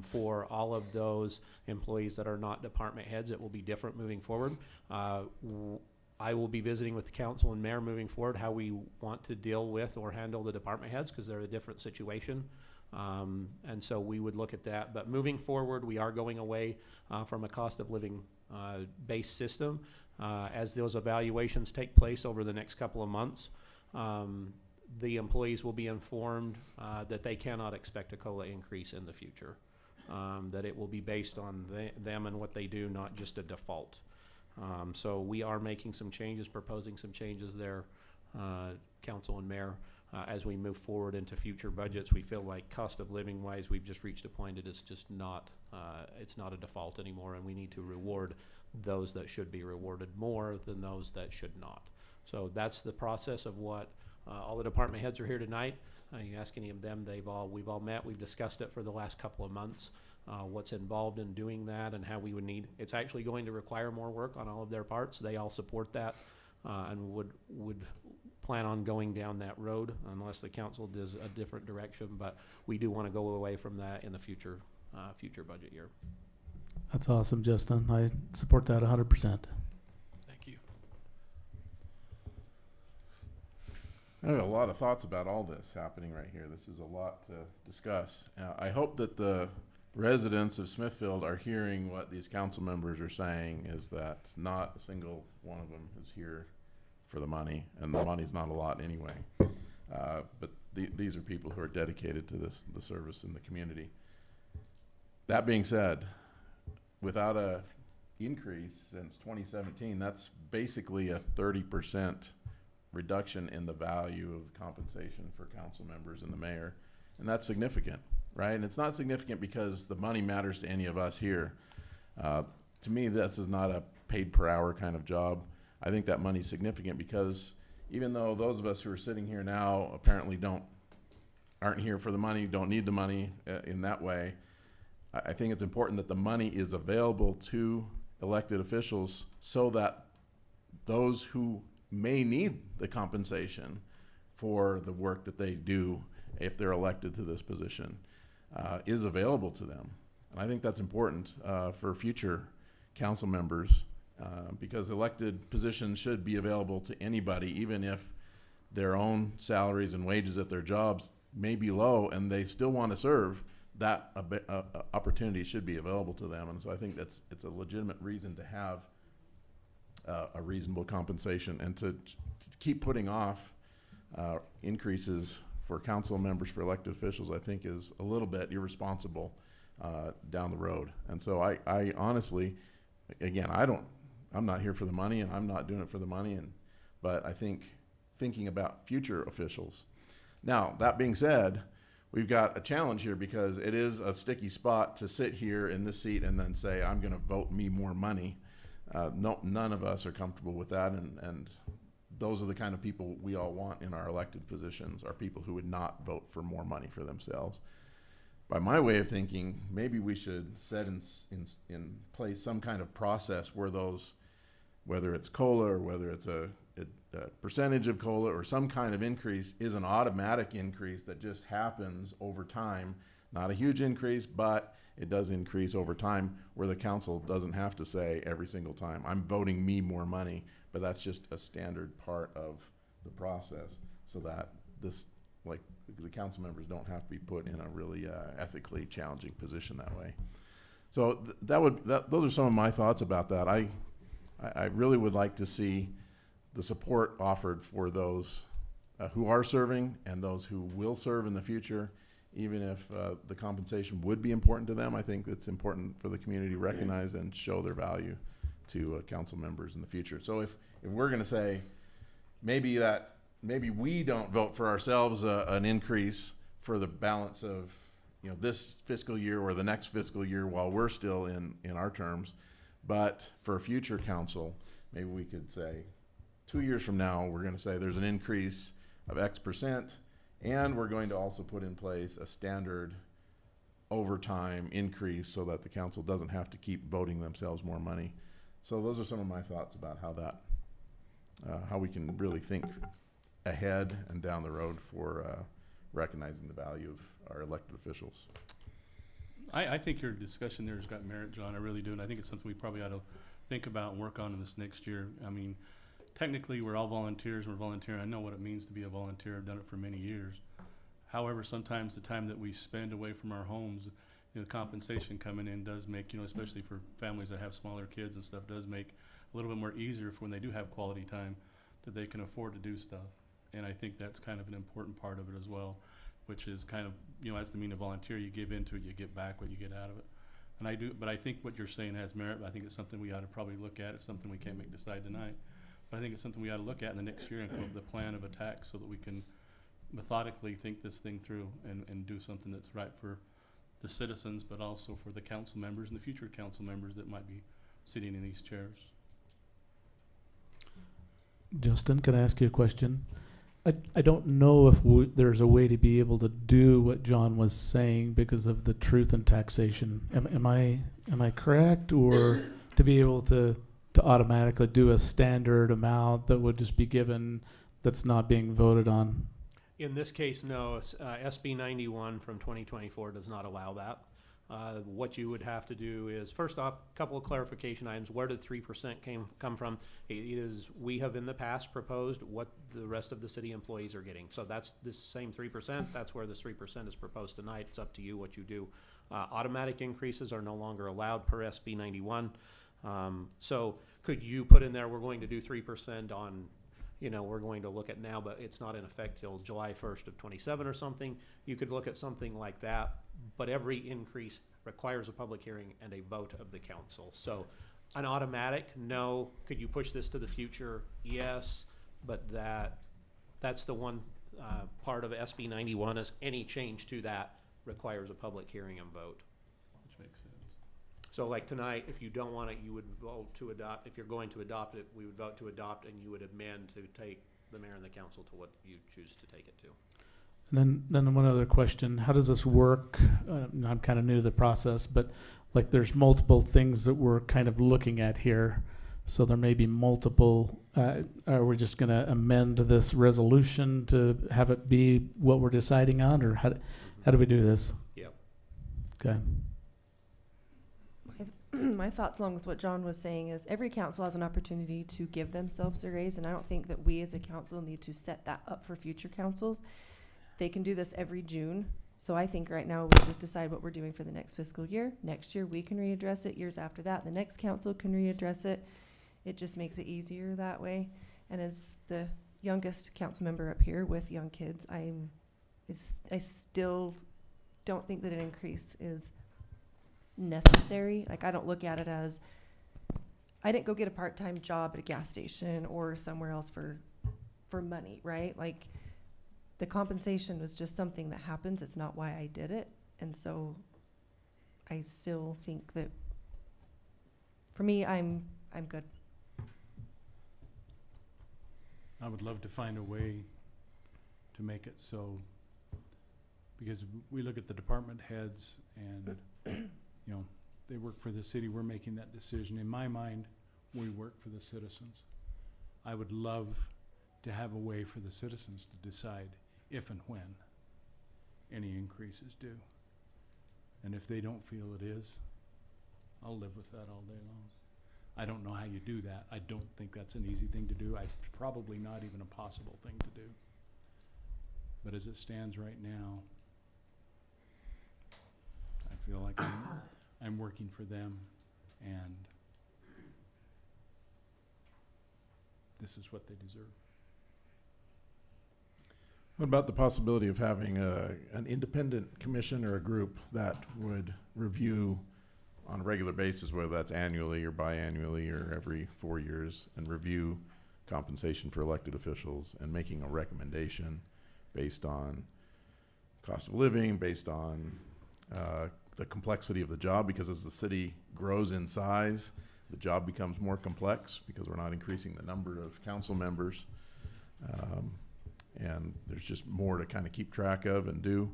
For all of those employees that are not department heads, it will be different moving forward. I will be visiting with the council and mayor moving forward how we want to deal with or handle the department heads, because they're a different situation. And so we would look at that. But moving forward, we are going away from a cost of living based system. As those evaluations take place over the next couple of months, the employees will be informed that they cannot expect a COLA increase in the future, that it will be based on them and what they do, not just a default. So we are making some changes, proposing some changes there, council and mayor, as we move forward into future budgets. We feel like cost of living wise, we've just reached a point that it's just not, it's not a default anymore, and we need to reward those that should be rewarded more than those that should not. So that's the process of what all the department heads are here tonight. You ask any of them, we've all met, we've discussed it for the last couple of months, what's involved in doing that and how we would need. It's actually going to require more work on all of their parts. They all support that and would plan on going down that road unless the council does a different direction. But we do want to go away from that in the future budget year. That's awesome, Justin. I support that 100%. Thank you. I have a lot of thoughts about all this happening right here. This is a lot to discuss. I hope that the residents of Smithfield are hearing what these council members are saying, is that not a single one of them is here for the money, and the money's not a lot anyway. But these are people who are dedicated to the service in the community. That being said, without a increase since 2017, that's basically a 30% reduction in the value of compensation for council members and the mayor. And that's significant, right? And it's not significant because the money matters to any of us here. To me, this is not a paid per hour kind of job. I think that money's significant because even though those of us who are sitting here now apparently aren't here for the money, don't need the money in that way, I think it's important that the money is available to elected officials so that those who may need the compensation for the work that they do if they're elected to this position is available to them. And I think that's important for future council members because elected positions should be available to anybody, even if their own salaries and wages at their jobs may be low and they still want to serve. That opportunity should be available to them. And so I think it's a legitimate reason to have a reasonable compensation and to keep putting off increases for council members, for elected officials, I think is a little bit irresponsible down the road. And so I honestly, again, I'm not here for the money, and I'm not doing it for the money, but I think thinking about future officials. Now, that being said, we've got a challenge here because it is a sticky spot to sit here in this seat and then say, I'm gonna vote me more money. No, none of us are comfortable with that, and those are the kind of people we all want in our elected positions, are people who would not vote for more money for themselves. By my way of thinking, maybe we should set in place some kind of process where those, whether it's COLA or whether it's a percentage of COLA or some kind of increase, is an automatic increase that just happens over time. Not a huge increase, but it does increase over time, where the council doesn't have to say every single time, I'm voting me more money, but that's just a standard part of the process, so that this, like, the council members don't have to be put in a really ethically challenging position that way. So those are some of my thoughts about that. I really would like to see the support offered for those who are serving and those who will serve in the future, even if the compensation would be important to them. I think it's important for the community to recognize and show their value to council members in the future. So if we're going to say maybe we don't vote for ourselves an increase for the balance of this fiscal year or the next fiscal year while we're still in our terms, but for a future council, maybe we could say 2 years from now we're going to say there's an increase of X%, and we're going to also put in place a standard overtime increase so that the council doesn't have to keep voting themselves more money. So those are some of my thoughts about how we can really think ahead and down the road for recognizing the value of our elected officials. I think your discussion there has got merit, John. I really do, and I think it's something we probably ought to think about and work on in this next year. I mean, technically, we're all volunteers. We're volunteering. I know what it means to be a volunteer. I've done it for many years. However, sometimes the time that we spend away from our homes, the compensation coming in does make, especially for families that have smaller kids and stuff, does make a little bit more easier for when they do have quality time, that they can afford to do stuff. And I think that's kind of an important part of it as well, which is kind of, that's the meaning of volunteer. You give into it, you get back what you get out of it. And but I think what you're saying has merit. I think it's something we ought to probably look at. It's something we can't decide tonight. But I think it's something we ought to look at in the next year and come up with a plan of attack so that we can methodically think this thing through and do something that's right for the citizens, but also for the council members and the future council members that might be sitting in these chairs. Justin, can I ask you a question? I don't know if there's a way to be able to do what John was saying because of the truth in taxation. Am I correct, or to be able to automatically do a standard amount that would just be given that's not being voted on? In this case, no. SB 91 from 2024 does not allow that. What you would have to do is, first off, a couple of clarification items. Where did 3% come from? We have in the past proposed what the rest of the city employees are getting. So that's this same 3%. That's where this 3% is proposed tonight. It's up to you what you do. Automatic increases are no longer allowed per SB 91. So could you put in there, we're going to do 3% on, we're going to look at now, but it's not in effect till July 1st of 27 or something. You could look at something like that, but every increase requires a public hearing and a vote of the council. So an automatic, no. Could you push this to the future? Yes, but that's the one part of SB 91 is any change to that requires a public hearing and vote. Which makes sense. So like tonight, if you don't want it, you would vote to adopt. If you're going to adopt it, we would vote to adopt, and you would amend to take the mayor and the council to what you choose to take it to. And then one other question: how does this work? I'm kind of new to the process, but like there's multiple things that we're kind of looking at here, so there may be multiple. Are we just going to amend this resolution to have it be what we're deciding on, or how do we do this? Yep. Okay. My thoughts along with what John was saying is every council has an opportunity to give themselves a raise, and I don't think that we as a council need to set that up for future councils. They can do this every June. So I think right now we just decide what we're doing for the next fiscal year. Next year we can readdress it. Years after that, the next council can readdress it. It just makes it easier that way. And as the youngest council member up here with young kids, I still don't think that an increase is necessary. Like, I don't look at it as, I didn't go get a part-time job at a gas station or somewhere else for money, right? Like, the compensation was just something that happens. It's not why I did it. And so I still think that, for me, I'm good. I would love to find a way to make it so, because we look at the department heads and, you know, they work for the city, we're making that decision. In my mind, we work for the citizens. I would love to have a way for the citizens to decide if and when any increase is due. And if they don't feel it is, I'll live with that all day long. I don't know how you do that. I don't think that's an easy thing to do. Probably not even a possible thing to do. But as it stands right now, I feel like I'm working for them, and this is what they deserve. What about the possibility of having an independent commission or a group that would review on a regular basis, whether that's annually or biannually or every 4 years, and review compensation for elected officials and making a recommendation based on cost of living, based on the complexity of the job, because as the city grows in size, the job becomes more complex because we're not increasing the number of council members. And there's just more to kind of keep track of and do.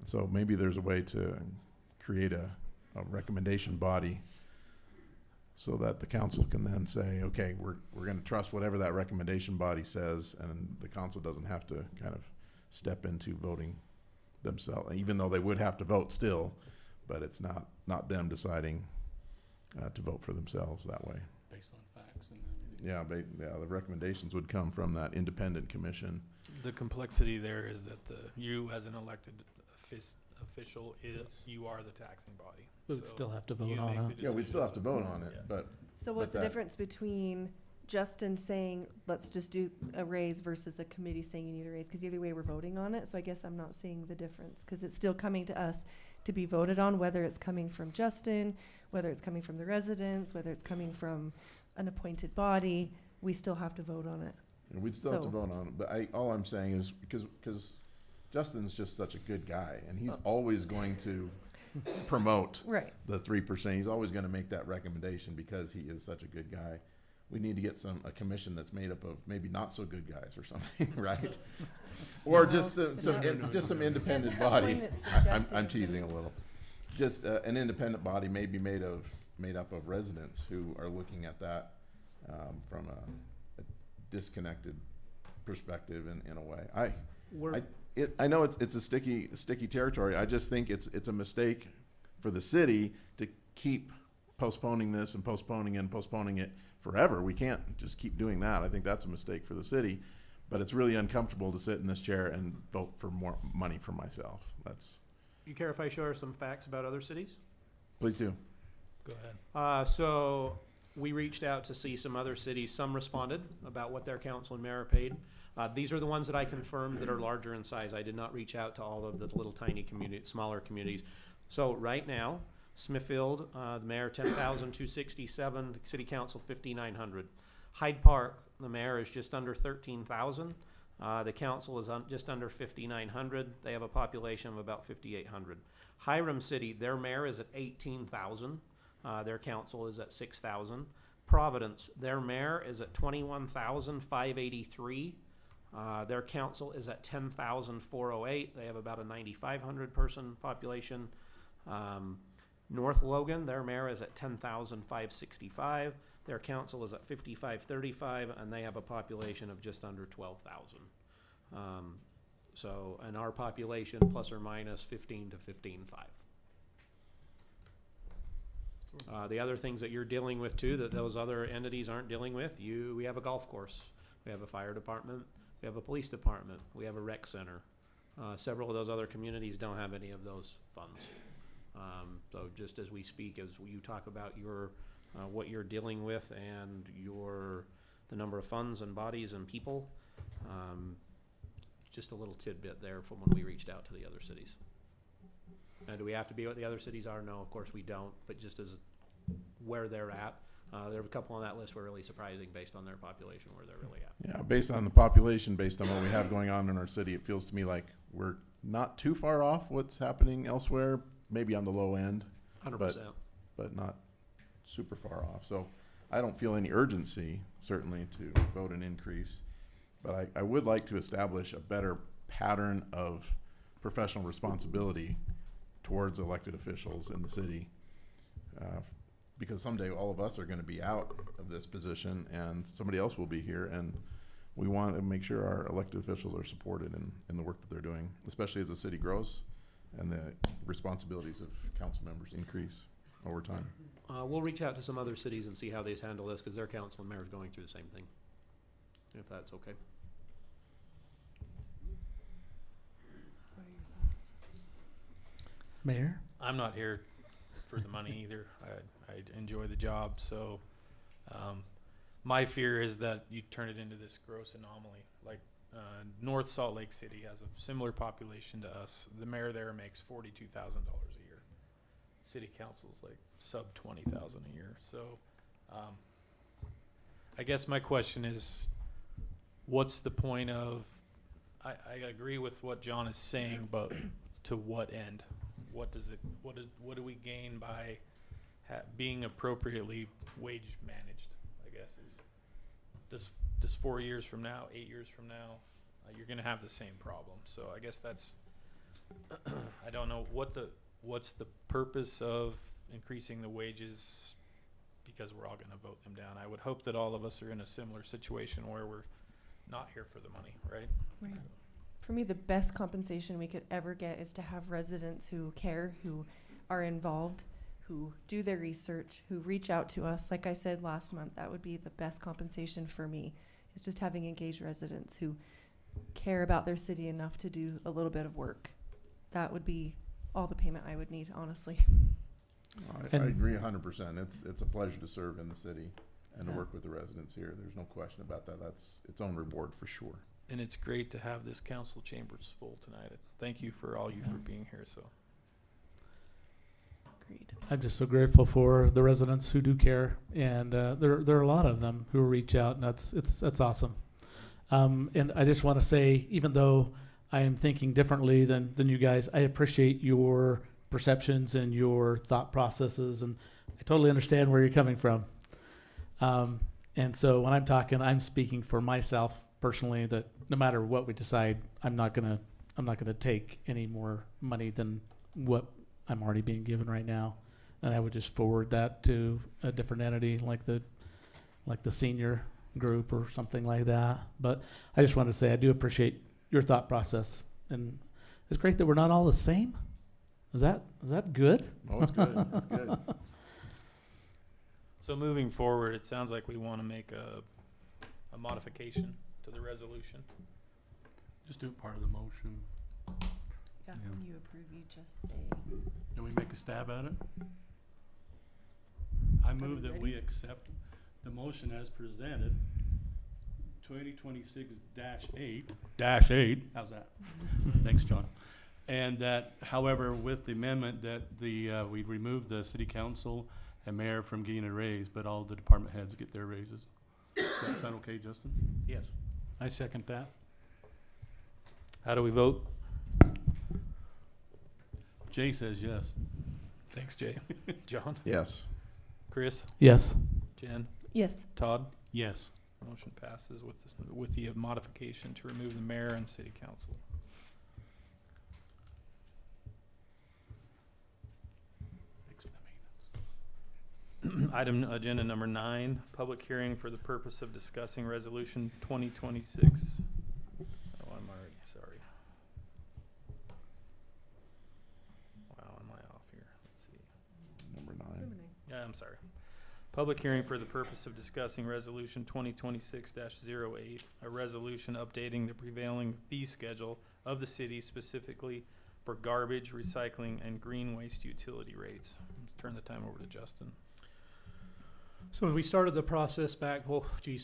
So maybe there's a way to create a recommendation body so that the council can then say, okay, we're going to trust whatever that recommendation body says, and the council doesn't have to kind of step into voting themselves, even though they would have to vote still, but it's not them deciding to vote for themselves that way. Based on facts and everything. Yeah, the recommendations would come from that independent commission. The complexity there is that you as an elected official, you are the taxing body. We'd So still have to vote you on make it. the Yeah, we'd still have to decisions. vote on it, Yeah. but So what's the that- difference between Justin saying, let's just do a raise versus a committee saying you need a raise? Because either way, we're voting on it. So I guess I'm not seeing the difference, because it's still coming to us to be voted on, whether it's coming from Justin, whether it's coming from the residents, whether it's coming from an appointed body. We still have to vote on it. And we'd still have to So- vote on it, but all I'm saying is, because Justin's just such a good guy, and he's always going to promote Right. the 3%. He's always gonna make that recommendation because he is such a good guy. We need to get a commission that's made up of maybe not so good guys or something, right? Or No, just but some independent At that body. point, it's I'm subjective. teasing a little. Just an independent body maybe made up of residents who are looking at that from a disconnected perspective in a way. I know it's a sticky territory. I just think it's a mistake for the city to keep postponing this and postponing it and postponing it forever. We can't just keep doing that. I think that's a mistake for the city, but it's really uncomfortable to sit in this chair and vote for more money for myself. You care if I share some facts about other cities? Please do. Go ahead. So we reached out to see some other cities. Some responded about what their council and mayor paid. These are the ones that I confirmed that are larger in size. I did not reach out to all of the little tiny smaller communities. So right now, Smithfield, the mayor, 10,267, city council, 5,900. Hyde Park, the mayor is just under 13,000. The council is just under 5,900. They have a population of about 5,800. Hiram City, their mayor is at 18,000. Their council is at 6,000. Providence, their mayor is at 21,583. Their council is at 10,408. They have about a 9,500 person population. North Logan, their mayor is at 10,565. Their council is at 5,535, and they have a population of just under 12,000. And our population plus or minus 15 to 15.5. The other things that you're dealing with too, that those other entities aren't dealing with, we have a golf course, we have a fire department, we have a police department, we have a rec center. Several of those other communities don't have any of those funds. So just as we speak, as you talk about what you're dealing with and your the number of funds and bodies and people. Just a little tidbit there from when we reached out to the other cities. Now, do we have to be what the other cities are? No, of course we don't, but just as where they're at. There are a couple on that list were really surprising based on their population, where they're really at. Yeah, based on the population, based on what we have going on in our city, it feels to me like we're not too far off what's happening elsewhere, maybe on the low end, 100%. but not super far off. So I don't feel any urgency, certainly, to vote an increase. But I would like to establish a better pattern of professional responsibility towards elected officials in the city. Because someday all of us are going to be out of this position and somebody else will be here, and we want to make sure our elected officials are supported in the work that they're doing, especially as the city grows and the responsibilities of council members increase over time. We'll reach out to some other cities and see how they handle this, because their council and mayor is going through the same thing, if that's okay. Mayor? I'm not here for the money either. I enjoy the job, so my fear is that you turn it into this gross anomaly. Like North Salt Lake City has a similar population to us. The mayor there makes $42,000 a year. City council's like sub $20,000 a year. So I guess my question is, what's the point of? I agree with what John is saying, but to what end? What do we gain by being appropriately wage managed? I guess is does 4 years from now, 8 years from now, you're going to have the same problem. So I guess that's I don't know what's the purpose of increasing the wages, because we're all going to vote them down. I would hope that all of us are in a similar situation where we're not here for the money, right? Right. For me, the best compensation we could ever get is to have residents who care, who are involved, who do their research, who reach out to us. Like I said last month, that would be the best compensation for me, is just having engaged residents who care about their city enough to do a little bit of work. That would be all the payment I would need, honestly. I agree 100%. It's a pleasure to serve in the city and to work with the residents here. There's no question about that. That's its own reward for sure. And it's great to have this council chambers full tonight. Thank you for all you for being here. So Agreed. I'm just so grateful for the residents who do care, and there are a lot of them who reach out, and that's awesome. And I just want to say, even though I am thinking differently than you guys, I appreciate your perceptions and your thought processes, and I totally understand where you're coming from. And so when I'm talking, I'm speaking for myself personally, that no matter what we decide, I'm not gonna take any more money than what I'm already being given right now, and I would just forward that to a different entity like the senior group or something like that. But I just wanted to say I do appreciate your thought process, and it's great that we're not all the same. Is that good? Oh, it's good. It's good. So moving forward, it sounds like we want to make a modification to the resolution. Just do it part of the motion. Yeah, Yeah. when you approve, you just say. Can we make a stab at it? I move that we accept the motion as presented, 2026-8. How's that? Thanks, John. And that, however, with the amendment that we remove the city council and mayor from getting a raise, but all the department heads get their raises. Does that sound okay, Justin? Yes. I second that. How do we vote? Jay says yes. Thanks, Jay. John? Yes. Chris? Yes. Jen? Yes. Todd? Yes. Motion passes with the modification to remove the mayor and city council. Thanks for the maintenance. Item agenda number 9, public hearing for the purpose of discussing resolution 2026. Oh, I'm already sorry. Wow, am I off here? Let's see. Number 9. Yeah, I'm sorry. Public hearing for the purpose of discussing resolution 2026-08, a resolution updating the prevailing fee schedule of the city specifically for garbage, recycling, and green waste utility rates. Let's turn the time over to Justin. So we started the process back,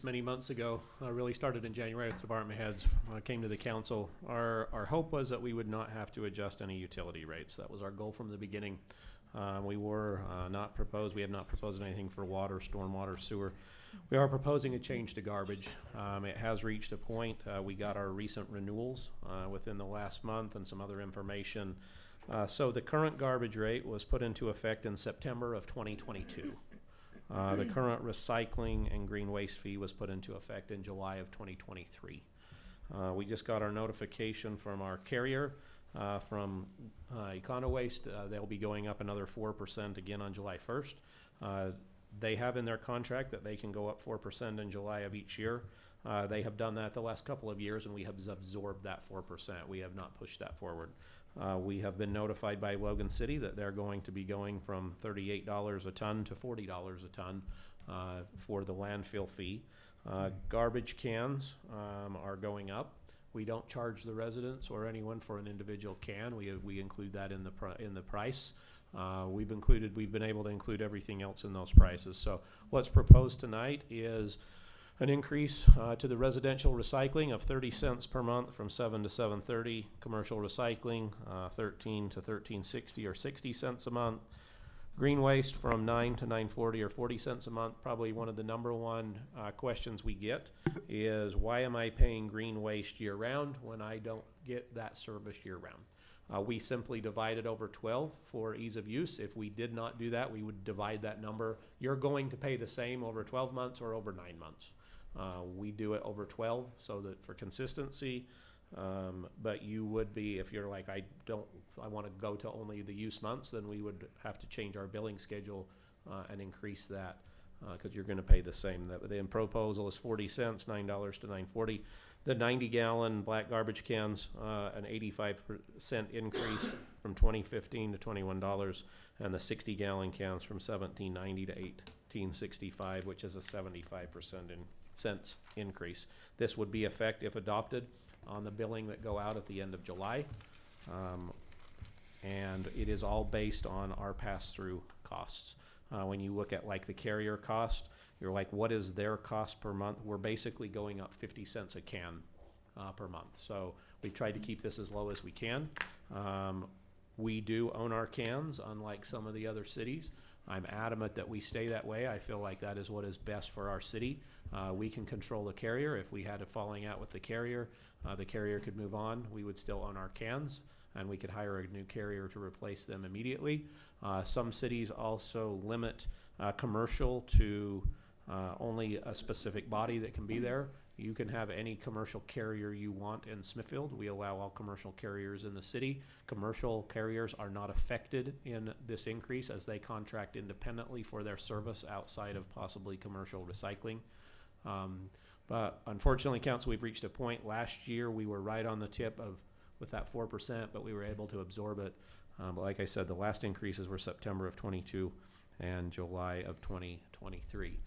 many months ago. Really started in January with department heads, came to the council. Our hope was that we would not have to adjust any utility rates. That was our goal from the beginning. We have not proposed anything for water, stormwater, sewer. We are proposing a change to garbage. It has reached a point. We got our recent renewals within the last month and some other information. So the current garbage rate was put into effect in September of 2022. The current recycling and green waste fee was put into effect in July of 2023. We just got our notification from our carrier from Econo Waste. They'll be going up another 4% again on July 1st. They have in their contract that they can go up 4% in July of each year. They have done that the last couple of years, and we have absorbed that 4%. We have not pushed that forward. We have been notified by Logan City that they're going to be going from $38 a ton to $40 a ton for the landfill fee. Garbage cans are going up. We don't charge the residents or anyone for an individual can. We include that in the price. We've been able to include everything else in those prices. So what's proposed tonight is an increase to the residential recycling of 30 cents per month from 7 to 7.30. Commercial recycling 13 to 13.60 or 60 cents a month. Green waste from 9 to 9.40 or 40 cents a month. Probably one of the number one questions we get is, why am I paying green waste year round when I don't get that service year round? We simply divide it over 12 for ease of use. If we did not do that, we would divide that number. You're going to pay the same over 12 months or over 9 months. We do it over 12 so that for consistency, but you would be, if you're like, I want to go to only the use months, then we would have to change our billing schedule and increase that because you're going to pay the same. The proposal is 40 cents, $9 to $9.40. The 90-gallon black garbage cans, an 85% increase from $20.15 to $21, and the 60-gallon cans from $17.90 to $18.65, which is a 75% cents increase. This would be effective if adopted on the billing that go out at the end of July, and it is all based on our pass-through costs. When you look at like the carrier cost, you're like, what is their cost per month? We're basically going up 50 cents a can per month. So we tried to keep this as low as we can. We do own our cans, unlike some of the other cities. I'm adamant that we stay that way. I feel like that is what is best for our city. We can control the carrier. If we had a falling out with the carrier could move on. We would still own our cans, and we could hire a new carrier to replace them immediately. Some cities also limit commercial to only a specific body that can be there. You can have any commercial carrier you want in Smithfield. We allow all commercial carriers in the city. Commercial carriers are not affected in this increase as they contract independently for their service outside of possibly commercial recycling. But unfortunately, council, we've reached a point. Last year, we were right on the tip with that 4%, but we were able to absorb it. But like I said, the last increases were September of 22 and July of 2023.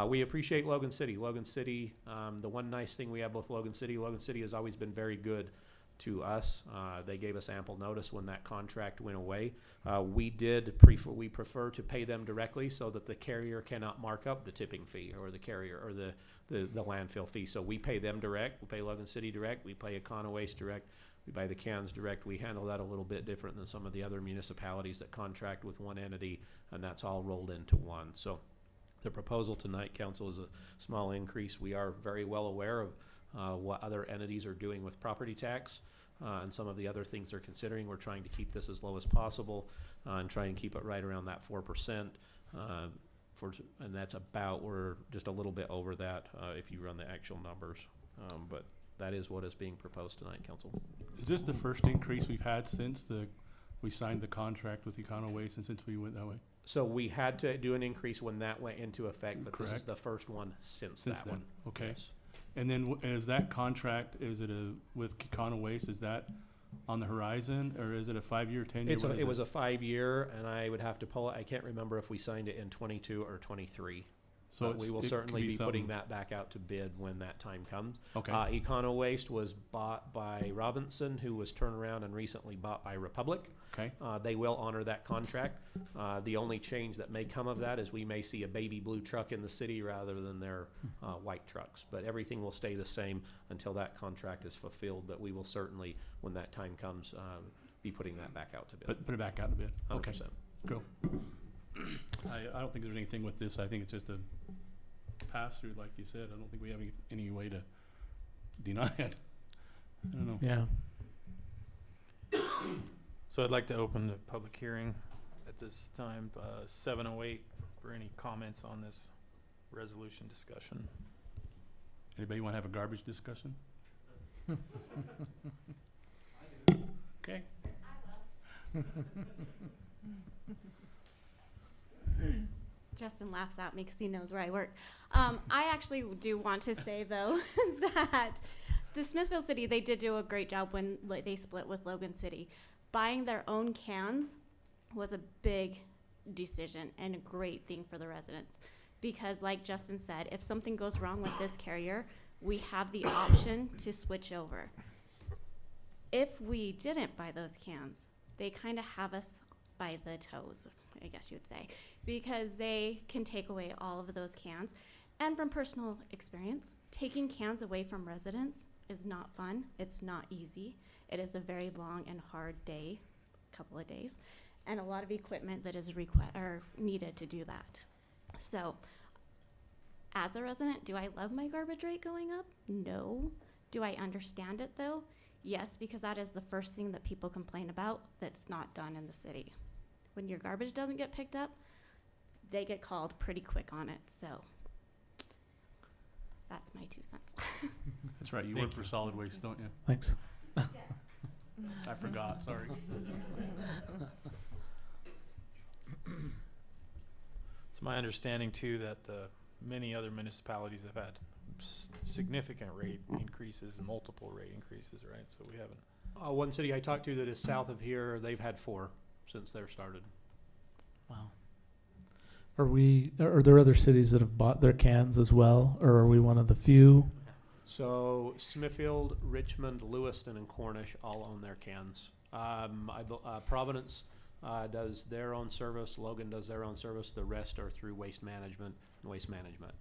We appreciate Logan City. Logan City, the one nice thing we have with Logan City has always been very good to us. They gave us ample notice when that contract went away. We prefer to pay them directly so that the carrier cannot mark up the tipping fee or the carrier or the landfill fee. So we pay them direct. We pay Logan City direct. We pay Econo Waste direct. We buy the cans direct. We handle that a little bit different than some of the other municipalities that contract with one entity, and that's all rolled into one. So the proposal tonight, council, is a small increase. We are very well aware of what other entities are doing with property tax and some of the other things they're considering. We're trying to keep this as low as possible and trying to keep it right around that 4%. And that's about, we're just a little bit over that if you run the actual numbers. But that is what is being proposed tonight, council. Is this the first increase we've had since we signed the contract with Econo Waste and since we went that way? So we had to do an increase when that went into effect, but This is the first one since that then. one. Okay. Yes. And then is that contract, is it with Econo Waste, is that on the horizon, or is it a 5-year, 10-year? It was a 5-year, and I would have to pull it. I can't remember if we signed it in 22 or 23. So But it's, we will it could certainly be putting some- that back out to bid when that time comes. Okay. Econo Waste was bought by Robinson, who was turned around and recently bought by Republic. Okay. They will honor that contract. The only change that may come of that is we may see a baby blue truck in the city rather than their white trucks. But everything will stay the same until that contract is fulfilled. But we will certainly, when that time comes, be putting that back out to bid. Put it back out a bit. Okay. 100%. Cool. I don't think there's anything with this. I think it's just a pass-through, like you said. I don't think we have any way to deny it. I don't know. Yeah. So I'd like to open the public hearing at this time, 7:08, for any comments on this resolution discussion. Anybody want to have a garbage discussion? Okay. Justin laughs at me because he knows where I work. I actually do want to say, though, that the Smithfield City, they did do a great job when they split with Logan City. Buying their own cans was a big decision and a great thing for the residents. Because like Justin said, if something goes wrong with this carrier, we have the option to switch over. If we didn't buy those cans, they kind of have us by the toes, I guess you would say, because they can take away all of those cans. And from personal experience, taking cans away from residents is not fun. It's not easy. It is a very long and hard day, couple of days, and a lot of equipment that is needed to do that. So, as a resident, do I love my garbage rate going up? No. Do I understand it though? Yes, because that is the first thing that people complain about that's not done in the city. When your garbage doesn't get picked up, they get called pretty quick on it. So that's my 2 cents. That's right. You Thank work for solid waste, don't you? Thanks. I forgot. Sorry. It's my understanding too that many other municipalities have had significant rate increases, multiple rate increases, right? So we haven't. One city I talked to that is south of here, they've had 4 since they're started. Wow. Are there other cities that have bought their cans as well, or are we one of the few? So Smithfield, Richmond, Lewiston, and Cornish all own their cans. Providence does their own service. Logan does their own service. The rest are through Waste Management. And Waste Management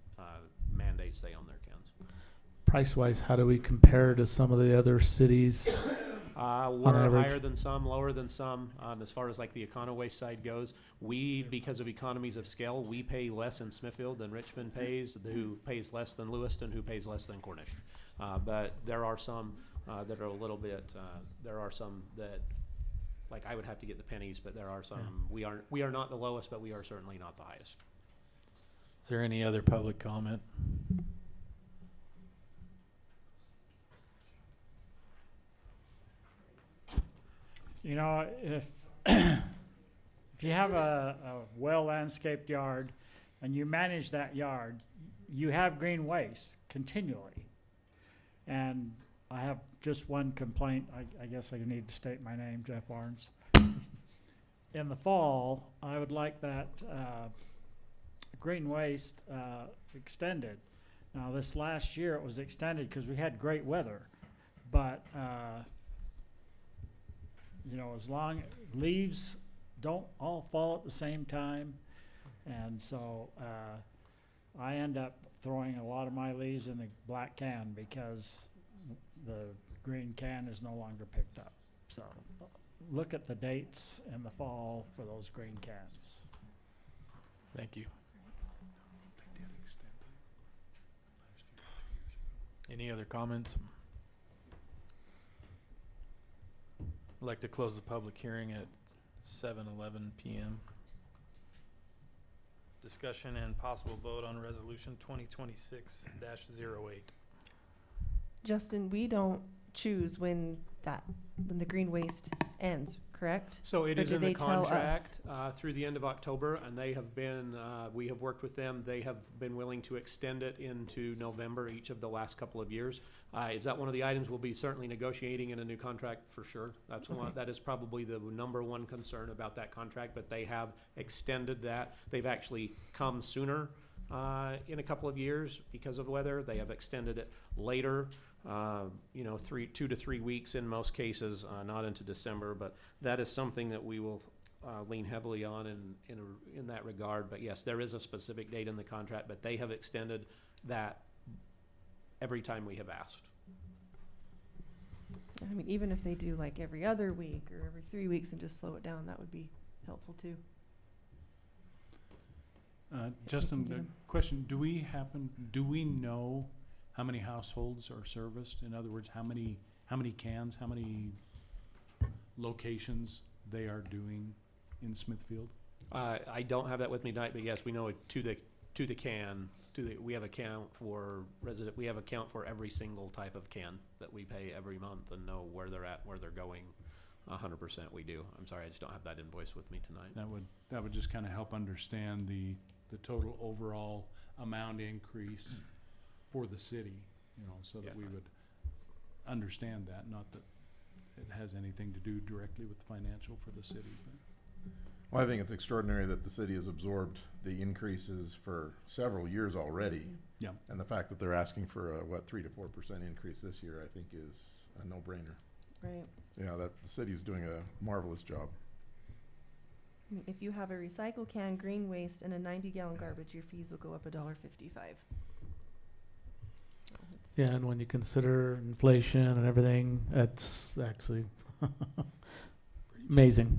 mandates they own their cans. Price-wise, how do we compare to some of the other cities? We're average? higher than some, lower than some. As far as like the Econo Waste side goes, we, because of economies of scale, we pay less in Smithfield than Richmond pays, who pays less than Lewiston, who pays less than Cornish. But there are some that are a little bit, there are some that, like I would have to get the pennies, but there are some, we are not the lowest, but we are certainly not the highest. Is there any other public comment? You know, if if you have a well-landscaped yard and you manage that yard, you have green waste continually. And I have just one complaint. I guess I need to state my name, Jeff Barnes. In the fall, I would like that green waste extended. Now, this last year it was extended because we had great weather, but you know, as long leaves don't all fall at the same time, and so I end up throwing a lot of my leaves in the black can because the green can is no longer picked up. So look at the dates in the fall for those green cans. Thank you. Any other comments? I'd like to close the public hearing at 7:11 p.m. Discussion and possible vote on resolution 2026-08. Justin, we don't choose when the green waste ends, correct? So it Or is do in the they tell us? contract through the end of October, and they have been, we have worked with them. They have been willing to extend it into November each of the last couple of years. Is that one of the items we'll be certainly negotiating in a new contract? For sure. That's one. That is probably the number one concern about that contract, but they have extended that. They've actually come sooner in a couple of years because of weather. They have extended it later, 2 to 3 weeks in most cases, not into December. But that is something that we will lean heavily on in that regard. But yes, there is a specific date in the contract, but they have extended that every time we have asked. I mean, even if they do like every other week or every 3 weeks and just slow it down, that would be helpful too. Justin, get the 'em. question, do we know how many households are serviced? In other words, how many cans, how many locations they are doing in Smithfield? I don't have that with me tonight, but yes, we know to the can. We have a count for resident. We have a count for every single type of can that we pay every month and know where they're at, where they're going. 100% we do. I'm sorry, I just don't have that invoice with me tonight. That would just kind of help understand the total overall amount increase for the city, so that we would understand that, not that it has anything to do directly with financial for the city. But. Well, I think it's extraordinary that the city has absorbed the increases for several years already. Yeah. And the fact that they're asking for a, 3 to 4% increase this year, I think is a no-brainer. Right. Yeah, that the city's doing a marvelous job. I mean, if you have a recycle can, green waste, and a 90-gallon garbage, your fees will go up $1.55. Yeah, and when you consider inflation and everything, it's actually amazing.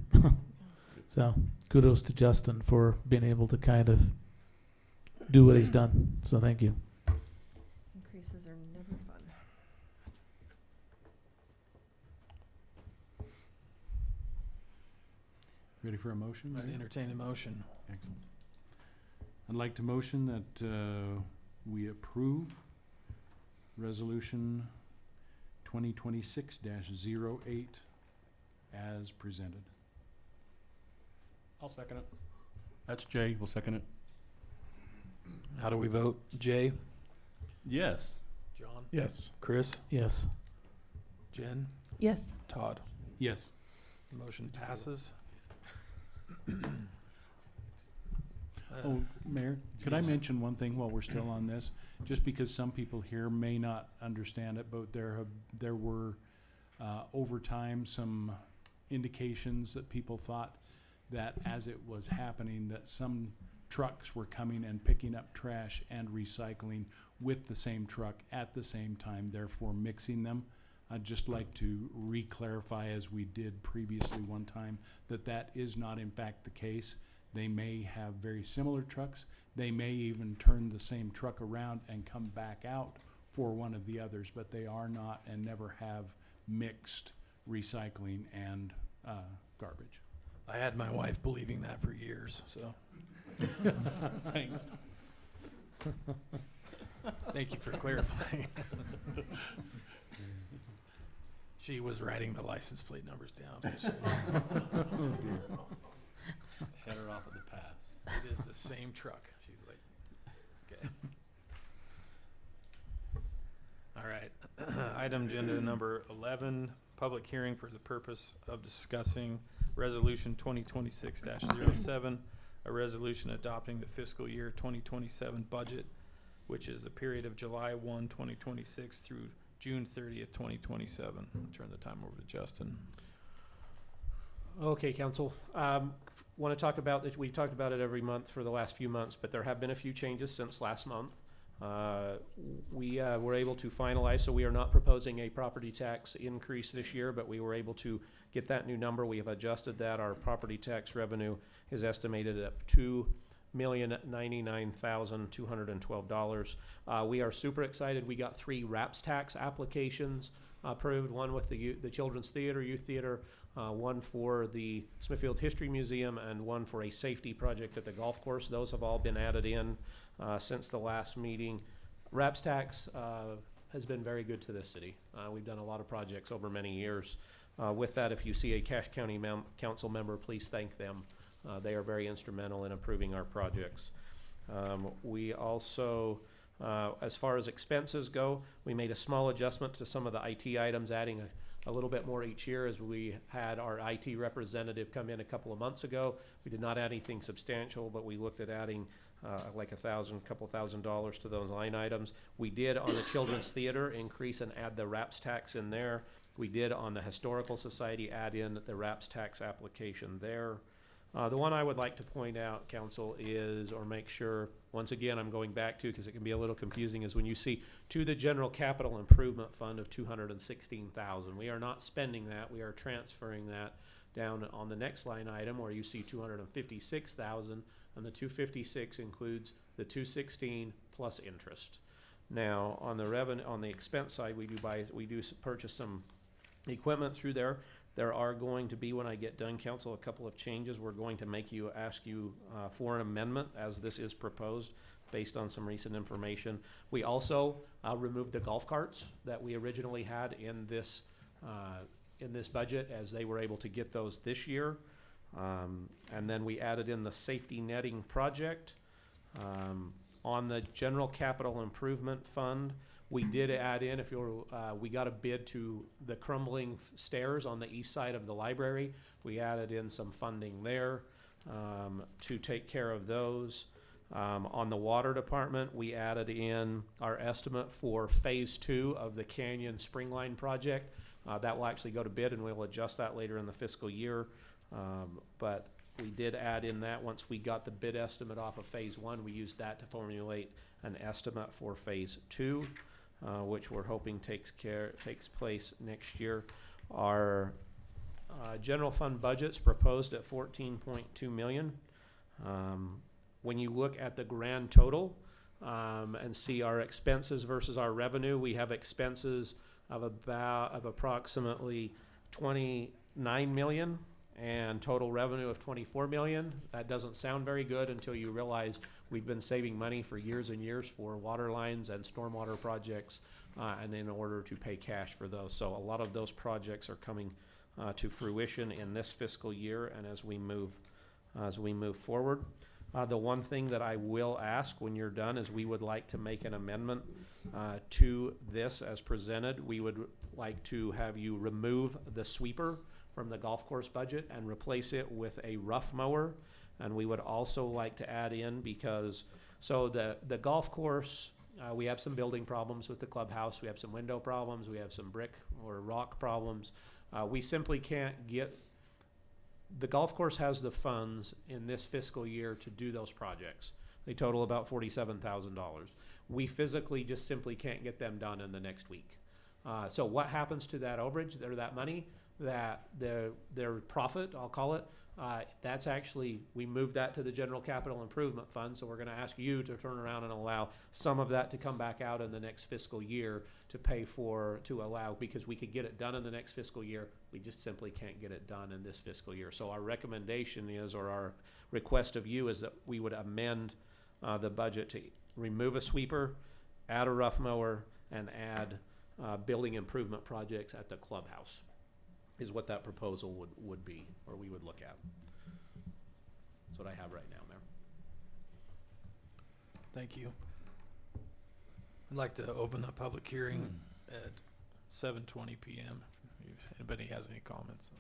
So kudos to Justin for being able to kind of do what he's done. So thank you. Increases are never fun. Ready for a motion? I'd entertain a motion. Excellent. I'd like to motion that we approve Resolution 2026-08 as presented. I'll second it. That's Jay. We'll second it. How do we vote? Jay? Yes. John? Yes. Chris? Yes. Jen? Yes. Todd? Yes. Motion passes. Oh, Mayor, could I yes. mention one thing while we're still on this? Just because some people here may not understand it, but there were over time some indications that people thought that as it was happening, that some trucks were coming and picking up trash and recycling with the same truck at the same time, therefore mixing them. I'd just like to re-clarify, as we did previously one time, that is not in fact the case. They may have very similar trucks. They may even turn the same truck around and come back out for one of the others, but they are not and never have mixed recycling and garbage. I had my wife believing that for years, so. Thanks. Thank you for clarifying. She was writing the license plate numbers down. So Oh dear. Head her off at the pass. it is the same truck. She's like, okay. All right. Item agenda number 11, public hearing for the purpose of discussing Resolution 2026-07, a resolution adopting the fiscal year 2027 budget, which is the period of July 1, 2026 through June 30th, 2027. I'll turn the time over to Justin. Okay, council. Want to talk about it? We've talked about it every month for the last few months, but there have been a few changes since last month. We were able to finalize, so we are not proposing a property tax increase this year, but we were able to get that new number. We have adjusted that. Our property tax revenue is estimated at $2,099,212. We are super excited. We got 3 RAPS tax applications approved, one with the Children's Theater, Youth Theater, one for the Smithfield History Museum, and one for a safety project at the golf course. Those have all been added in since the last meeting. RAPS tax has been very good to this city. We've done a lot of projects over many years. With that, if you see a Cache County Council member, please thank them. They are very instrumental in approving our projects. We also, as far as expenses go, we made a small adjustment to some of the IT items, adding a little bit more each year, as we had our IT representative come in a couple of months ago. We did not add anything substantial, but we looked at adding like couple $1,000 to those line items. We did on the Children's Theater increase and add the RAPS tax in there. We did on the Historical Society add in the RAPS tax application there. The one I would like to point out, council, is, or make sure, once again, I'm going back to, because it can be a little confusing, is when you see to the General Capital Improvement Fund of $216,000. We are not spending that, we are transferring that down on the next line item where you see $256,000, and the 256 includes the 216 plus interest. Now, on the revenue, on the expense side, we do purchase some equipment through there. There are going to be, when I get done, council, a couple of changes. We're going to ask you for an amendment as this is proposed based on some recent information. We also removed the golf carts that we originally had in this budget, as they were able to get those this year. And then we added in the safety netting project. On the General Capital Improvement Fund, we did add in, we got a bid to the crumbling stairs on the east side of the library. We added in some funding there to take care of those. On the water department, we added in our estimate for phase 2 of the Canyon Spring Line project. That will actually go to bid, and we'll adjust that later in the fiscal year. But we did add in that once we got the bid estimate off of phase 1, we used that to formulate an estimate for phase 2. Which we're hoping takes place next year. Our general fund budget's proposed at $14.2 million. When you look at the grand total and see our expenses versus our revenue, we have expenses of approximately $29 million and total revenue of $24 million. That doesn't sound very good until you realize we've been saving money for years and years for water lines and stormwater projects, and in order to pay cash for those. So a lot of those projects are coming to fruition in this fiscal year, and as we move forward. The one thing that I will ask when you're done is we would like to make an amendment to this as presented. We would like to have you remove the sweeper from the golf course budget and replace it with a rough mower. And we would also like to add in, because the golf course, we have some building problems with the clubhouse, we have some window problems, we have some brick or rock problems. We simply can't get, the golf course has the funds in this fiscal year to do those projects. They total about $47,000. We physically just simply can't get them done in the next week. So what happens to that overage, or that money, that their profit, I'll call it, that's actually, we moved that to the General Capital Improvement Fund, so we're going to ask you to turn around and allow some of that to come back out in the next fiscal year to allow, because we could get it done in the next fiscal year, we just simply can't get it done in this fiscal year. So our recommendation is, or our request of you, is that we would amend the budget to remove a sweeper, add a rough mower, and add building improvement projects at the clubhouse. Is what that proposal would be, or we would look at. That's what I have right now, Mayor. Thank you. I'd like to open a public hearing at 7:20 p.m. if anybody has any comments.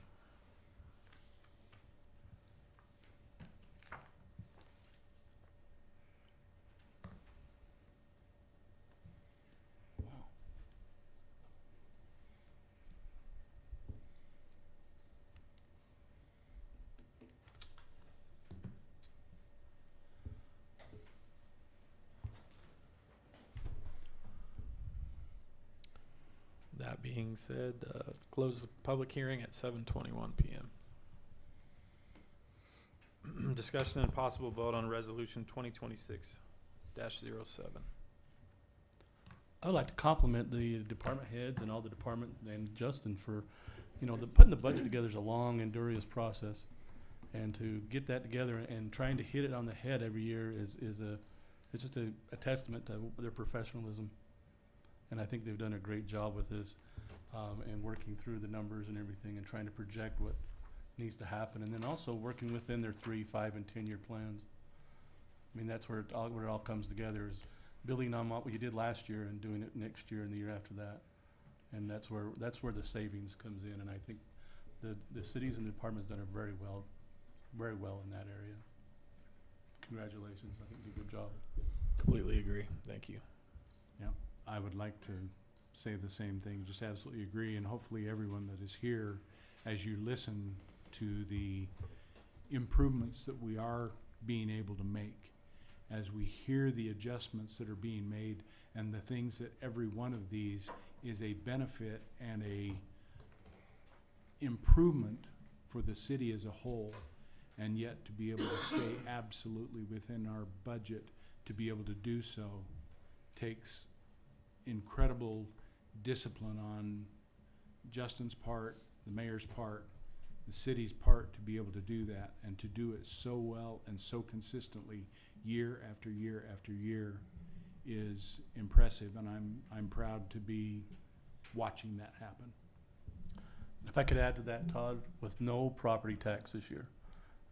That being said, close the public hearing at 7:21 p.m. Discussion and possible vote on resolution 2026-07. I would like to compliment the department heads and all the department and Justin for, putting the budget together is a long and endurance process. And to get that together and trying to hit it on the head every year is it's just a testament to their professionalism. And I think they've done a great job with this, and working through the numbers and everything and trying to project what needs to happen. And then also working within their 3, 5, and 10-year plans. I mean, that's where it all comes together, is building on what we did last year and doing it next year and the year after that. And that's where the savings comes in, and I think the cities and departments done a very well in that area. Congratulations, I think you did a good job. Completely agree. Thank you. I would like to say the same thing, just absolutely agree, and hopefully everyone that is here, as you listen to the improvements that we are being able to make, as we hear the adjustments that are being made, and the things that every one of these is a benefit and a improvement for the city as a whole, and yet to be able to stay absolutely within our budget to be able to do so takes incredible discipline on Justin's part, the mayor's part, the city's part to be able to do that, and to do it so well and so consistently year after year after year is impressive, and I'm proud to be watching that happen. If I could add to that, Todd, with no property tax this year,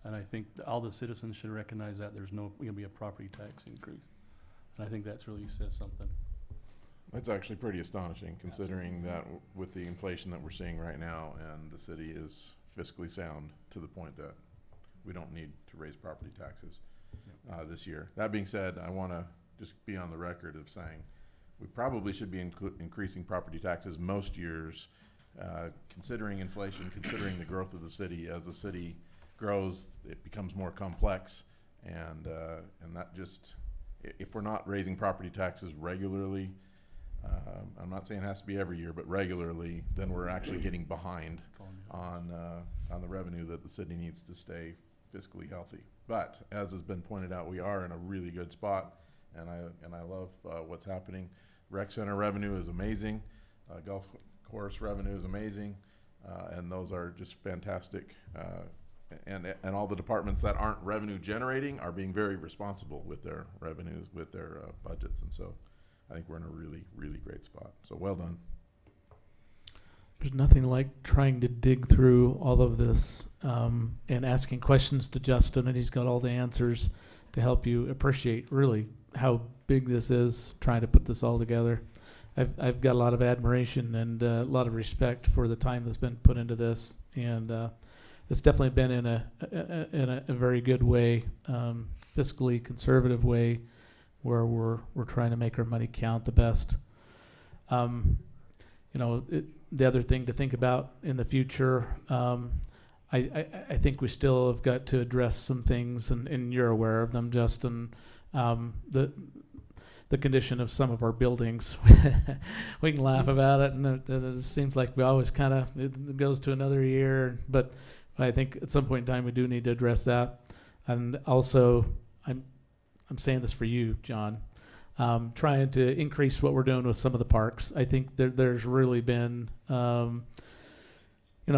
and I think all the citizens should recognize that there's no going to be a property tax increase, and I think that's really says something. That's actually pretty astonishing, considering that with the inflation that we're seeing right now, and the city is fiscally sound to the point that we don't need to raise property taxes this year. That being said, I want to just be on the record of saying we probably should be increasing property taxes most years, considering inflation, considering the growth of the city. As the city grows, it becomes more complex, and that just, if we're not raising property taxes regularly, I'm not saying it has to be every year, but regularly, then we're actually getting behind on the revenue that the city needs to stay fiscally healthy. But as has been pointed out, we are in a really good spot, and I love what's happening. Rec center revenue is amazing. Golf course revenue is amazing, and those are just fantastic. And all the departments that aren't revenue generating are being very responsible with their revenues, with their budgets, and so I think we're in a really, really great spot. So well done. There's nothing like trying to dig through all of this and asking questions to Justin, and he's got all the answers to help you appreciate really how big this is, trying to put this all together. I've got a lot of admiration and a lot of respect for the time that's been put into this, and it's definitely been in a very good way, fiscally conservative way, where we're trying to make our money count the best. The other thing to think about in the future, I think we still have got to address some things, and you're aware of them, Justin. The condition of some of our buildings. We can laugh about it, and it seems like we always kind of, it goes to another year, but I think at some point in time we do need to address that. And also, I'm saying this for you, John, trying to increase what we're doing with some of the parks. I think there's really been,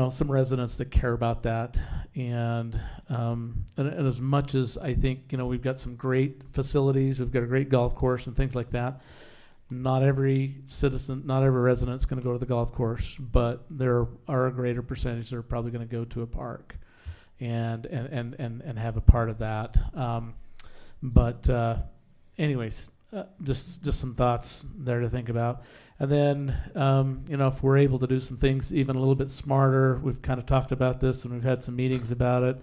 some residents that care about that, and as much as I think, we've got some great facilities, we've got a great golf course and things like that. Not every citizen, not every resident's going to go to the golf course, but there are a greater percentage that are probably going to go to a park, and have a part of that. Anyways, just some thoughts there to think about. And then, if we're able to do some things even a little bit smarter, we've kind of talked about this and we've had some meetings about it,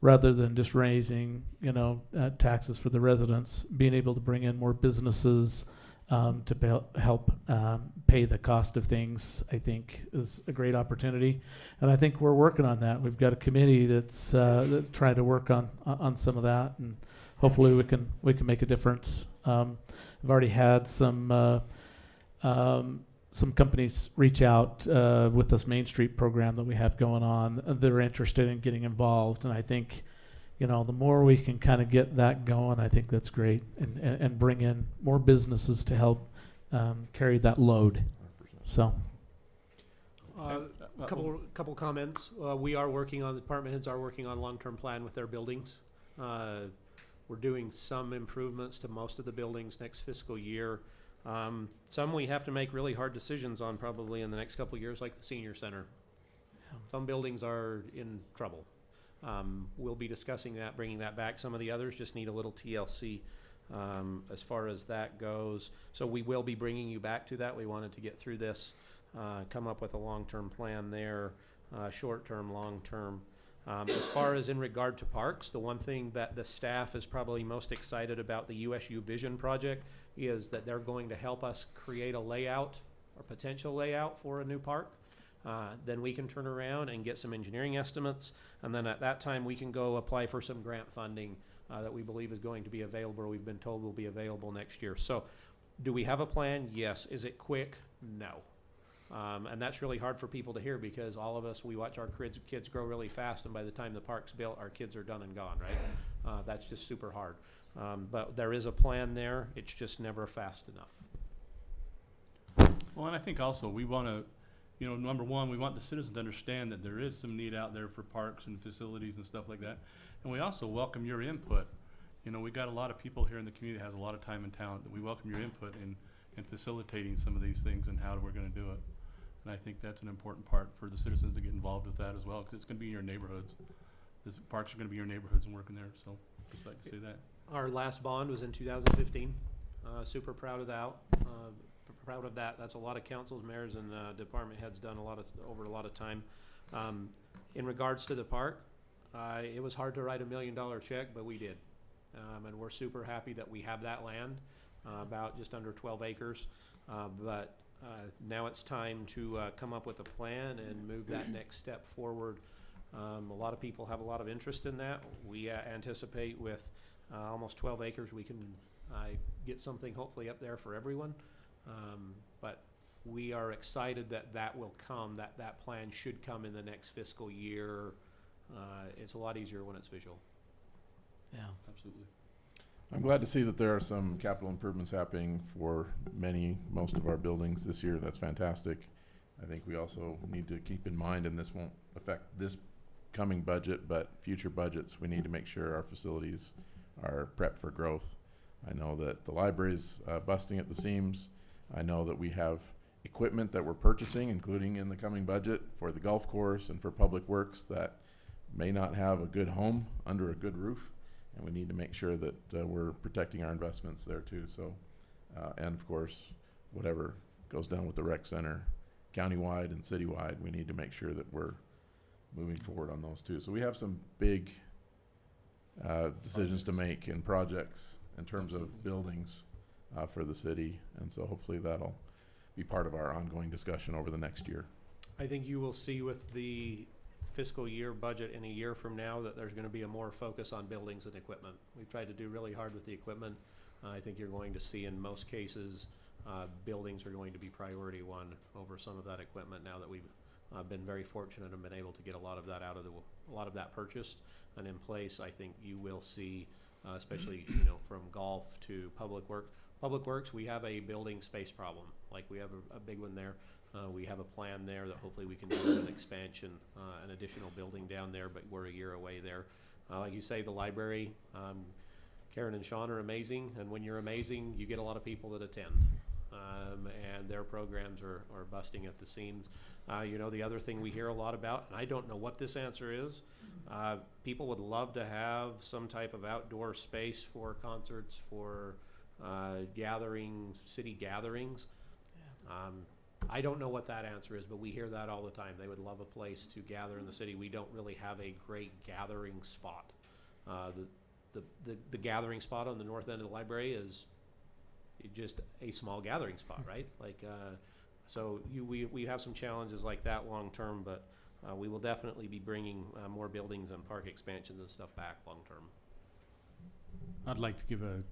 rather than just raising, taxes for the residents, being able to bring in more businesses to help pay the cost of things, I think is a great opportunity. And I think we're working on that. We've got a committee that's trying to work on some of that, and hopefully we can make a difference. I've already had some companies reach out with this Main Street program that we have going on. They're interested in getting involved, and I think, the more we can kind of get that going, I think that's great, and bring in more businesses to help carry that load. 100%. So, Couple comments. The department heads are working on long-term plan with their buildings. We're doing some improvements to most of the buildings next fiscal year. Some we have to make really hard decisions on probably in the next couple of years, like the senior center. Some buildings are in trouble. We'll be discussing that, bringing that back. Some of the others just need a little TLC. as far as that goes. So we will be bringing you back to that. We wanted to get through this, come up with a long-term plan there, short-term, long-term. As far as in regard to parks, the one thing that the staff is probably most excited about the USU Vision project is that they're going to help us create a layout or potential layout for a new park. Then we can turn around and get some engineering estimates, and then at that time we can go apply for some grant funding that we believe is going to be available, or we've been told will be available next year. So do we have a plan? Yes. Is it quick? No. And that's really hard for people to hear, because all of us, we watch our kids grow really fast, and by the time the park's built, our kids are done and gone, right? That's just super hard. But there is a plan there. It's just never fast enough. Well, and I think also we want to, you know, number one, we want the citizens to understand that there is some need out there for parks and facilities and stuff like that. And we also welcome your input. You know, we got a lot of people here in the community that has a lot of time and talent, that we welcome your input in facilitating some of these things and how we're going to do it. And I think that's an important part for the citizens to get involved with that as well, because it's going to be in your neighborhoods. This parks are going to be your neighborhoods and working there, so just like to say that. Our last bond was in 2015. Super proud of that. Proud of that. That's a lot of councils, mayors, and department heads done over a lot of time. In regards to the park, it was hard to write $1 million check, but we did. And we're super happy that we have that land, about just under 12 acres. But now it's time to come up with a plan and move that next step forward. A lot of people have a lot of interest in that. We anticipate with almost 12 acres, we can get something hopefully up there for everyone. But we are excited that that will come, that plan should come in the next fiscal year. It's a lot easier when it's visual. Yeah. Absolutely. I'm glad to see that there are some capital improvements happening for most of our buildings this year. That's fantastic. I think we also need to keep in mind, and this won't affect this coming budget, but future budgets, we need to make sure our facilities are prepped for growth. I know that the library's busting at the seams. I know that we have equipment that we're purchasing, including in the coming budget, for the golf course and for public works that may not have a good home under a good roof. And we need to make sure that we're protecting our investments there too. So, and of course, whatever goes down with the rec center, countywide and citywide, we need to make sure that we're moving forward on those too. So we have some big decisions to make in projects in terms of buildings for the city. And so hopefully that'll be part of our ongoing discussion over the next year. I think you will see with the fiscal year budget in a year from now that there's going to be a more focus on buildings and equipment. We've tried to do really hard with the equipment. I think you're going to see in most cases buildings are going to be priority one over some of that equipment now that we've been very fortunate and been able to get a lot of that a lot of that purchased and in place. I think you will see, especially from golf to public works, we have a building space problem. Like we have a big one there. We have a plan there that hopefully we can do an expansion, an additional building down there, but we're a year away there. Like you say, the library, Karen and Sean are amazing, and when you're amazing, you get a lot of people that attend, and their programs are busting at the seams. The other thing we hear a lot about, and I don't know what this answer is, people would love to have some type of outdoor space for concerts, for city gatherings. I don't know what that answer is, but we hear that all the time. They would love a place to gather in the city. We don't really have a great gathering spot. The gathering spot on the north end of the library is just a small gathering spot, right? So we have some challenges like that long term, but we will definitely be bringing more buildings and park expansions and stuff back long term. I'd like to give a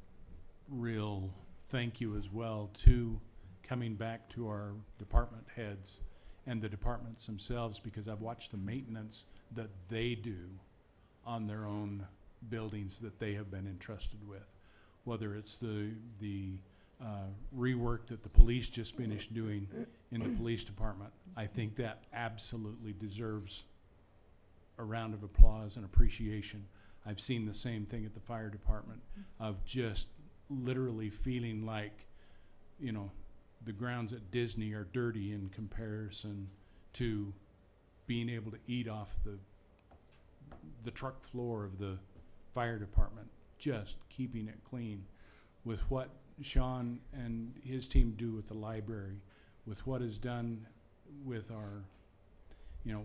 real thank you as well to coming back to our department heads and the departments themselves, because I've watched the maintenance that they do on their own buildings that they have been entrusted with, whether it's the rework that the police just finished doing in the police department. I think that absolutely deserves a round of applause and appreciation. I've seen the same thing at the fire department of just literally feeling like, the grounds at Disney are dirty in comparison to being able to eat off the truck floor of the fire department, just keeping it clean. with what Sean and his team do with the library, with what is done with our,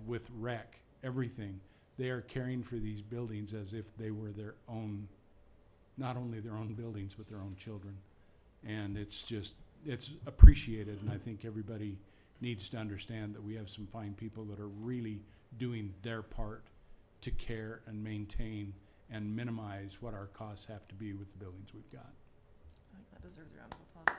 with rec, everything. They are caring for these buildings as if they were their own, not only their own buildings, but their own children. And it's appreciated, and I think everybody needs to understand that we have some fine people that are really doing their part to care and maintain and minimize what our costs have to be with the buildings we've got. I think that deserves a round of applause.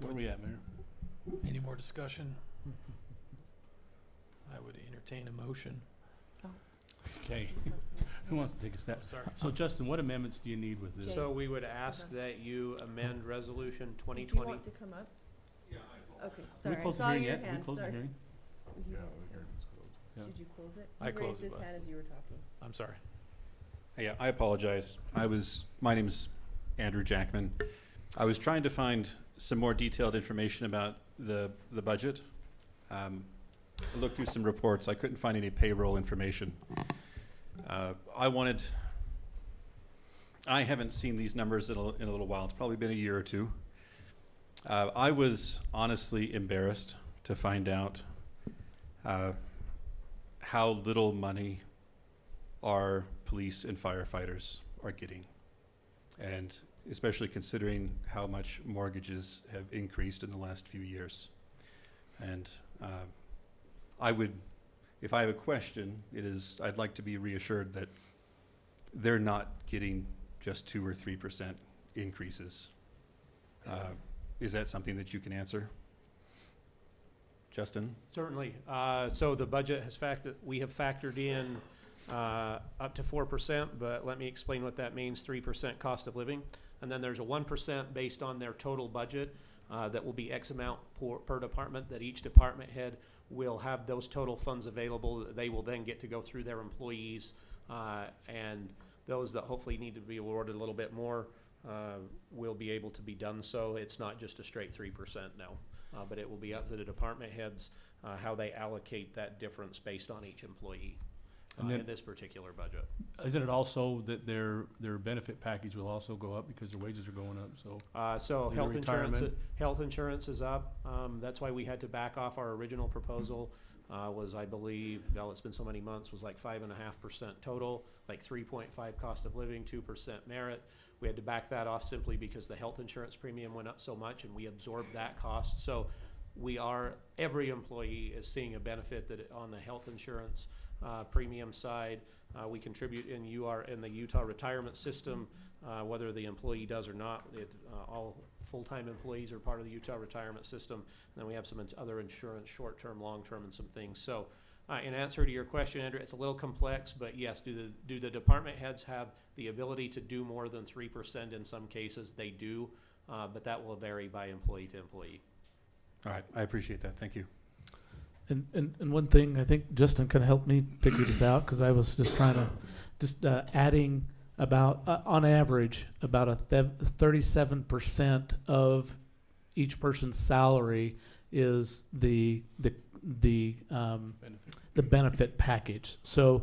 Where are we at, Mayor? Any more discussion? I would entertain a motion. Okay. Who wants to take a step? Sorry. So Justin, what amendments do you need with this? So we would ask that you amend resolution Did you 2020. want to come up? Yeah, I okay, Did sorry, we I close the saw hearing your yet? Did hand, we close the sorry. hearing? Yeah, the hearing's closed. Yeah. Did you close it? I He closed raised it, his but- hand as you were talking. I'm sorry. Yeah, I apologize. My name's Andrew Jackman. I was trying to find some more detailed information about the budget. I looked through some reports. I couldn't find any payroll information. I haven't seen these numbers in a little while. It's probably been a year or two. I was honestly embarrassed to find out how little money our police and firefighters are getting. And especially considering how much mortgages have increased in the last few years. And if I have a question, I'd like to be reassured that they're not getting just 2 or 3% increases. Is that something that you can answer? Justin? Certainly. So the budget we have factored in up to 4%, but let me explain what that means. 3% cost of living. And then there's a 1% based on their total budget that will be X amount per department, that each department head will have those total funds available that they will then get to go through their employees, and those that hopefully need to be awarded a little bit more will be able to be done so. It's not just a straight 3% now, but it will be up to the department heads how they allocate that difference based on each employee in this particular budget. Isn't it also that their benefit package will also go up because their wages are going up, so? So And health insurance is up. That's why we had to back off our original proposal. Was, I believe, it's been so many months, was like 5.5% total, like 3.5 cost of living, 2% merit. We had to back that off simply because the health insurance premium went up so much, and we absorbed that cost. So every employee is seeing a benefit that on the health insurance premium side. We contribute in the Utah retirement system, whether the employee does or not. All full-time employees are part of the Utah retirement system. And then we have some other insurance, short-term, long-term, and some things. So in answer to your question, Andrew, it's a little complex, but yes, do the department heads have the ability to do more than 3% in some cases? They do, but that will vary by employee to employee. All right, I appreciate that. Thank you. And one thing, I think Justin can help me figure this out, because I was just trying to, adding about, on average, about a 37% of each person's salary is the benefit package. So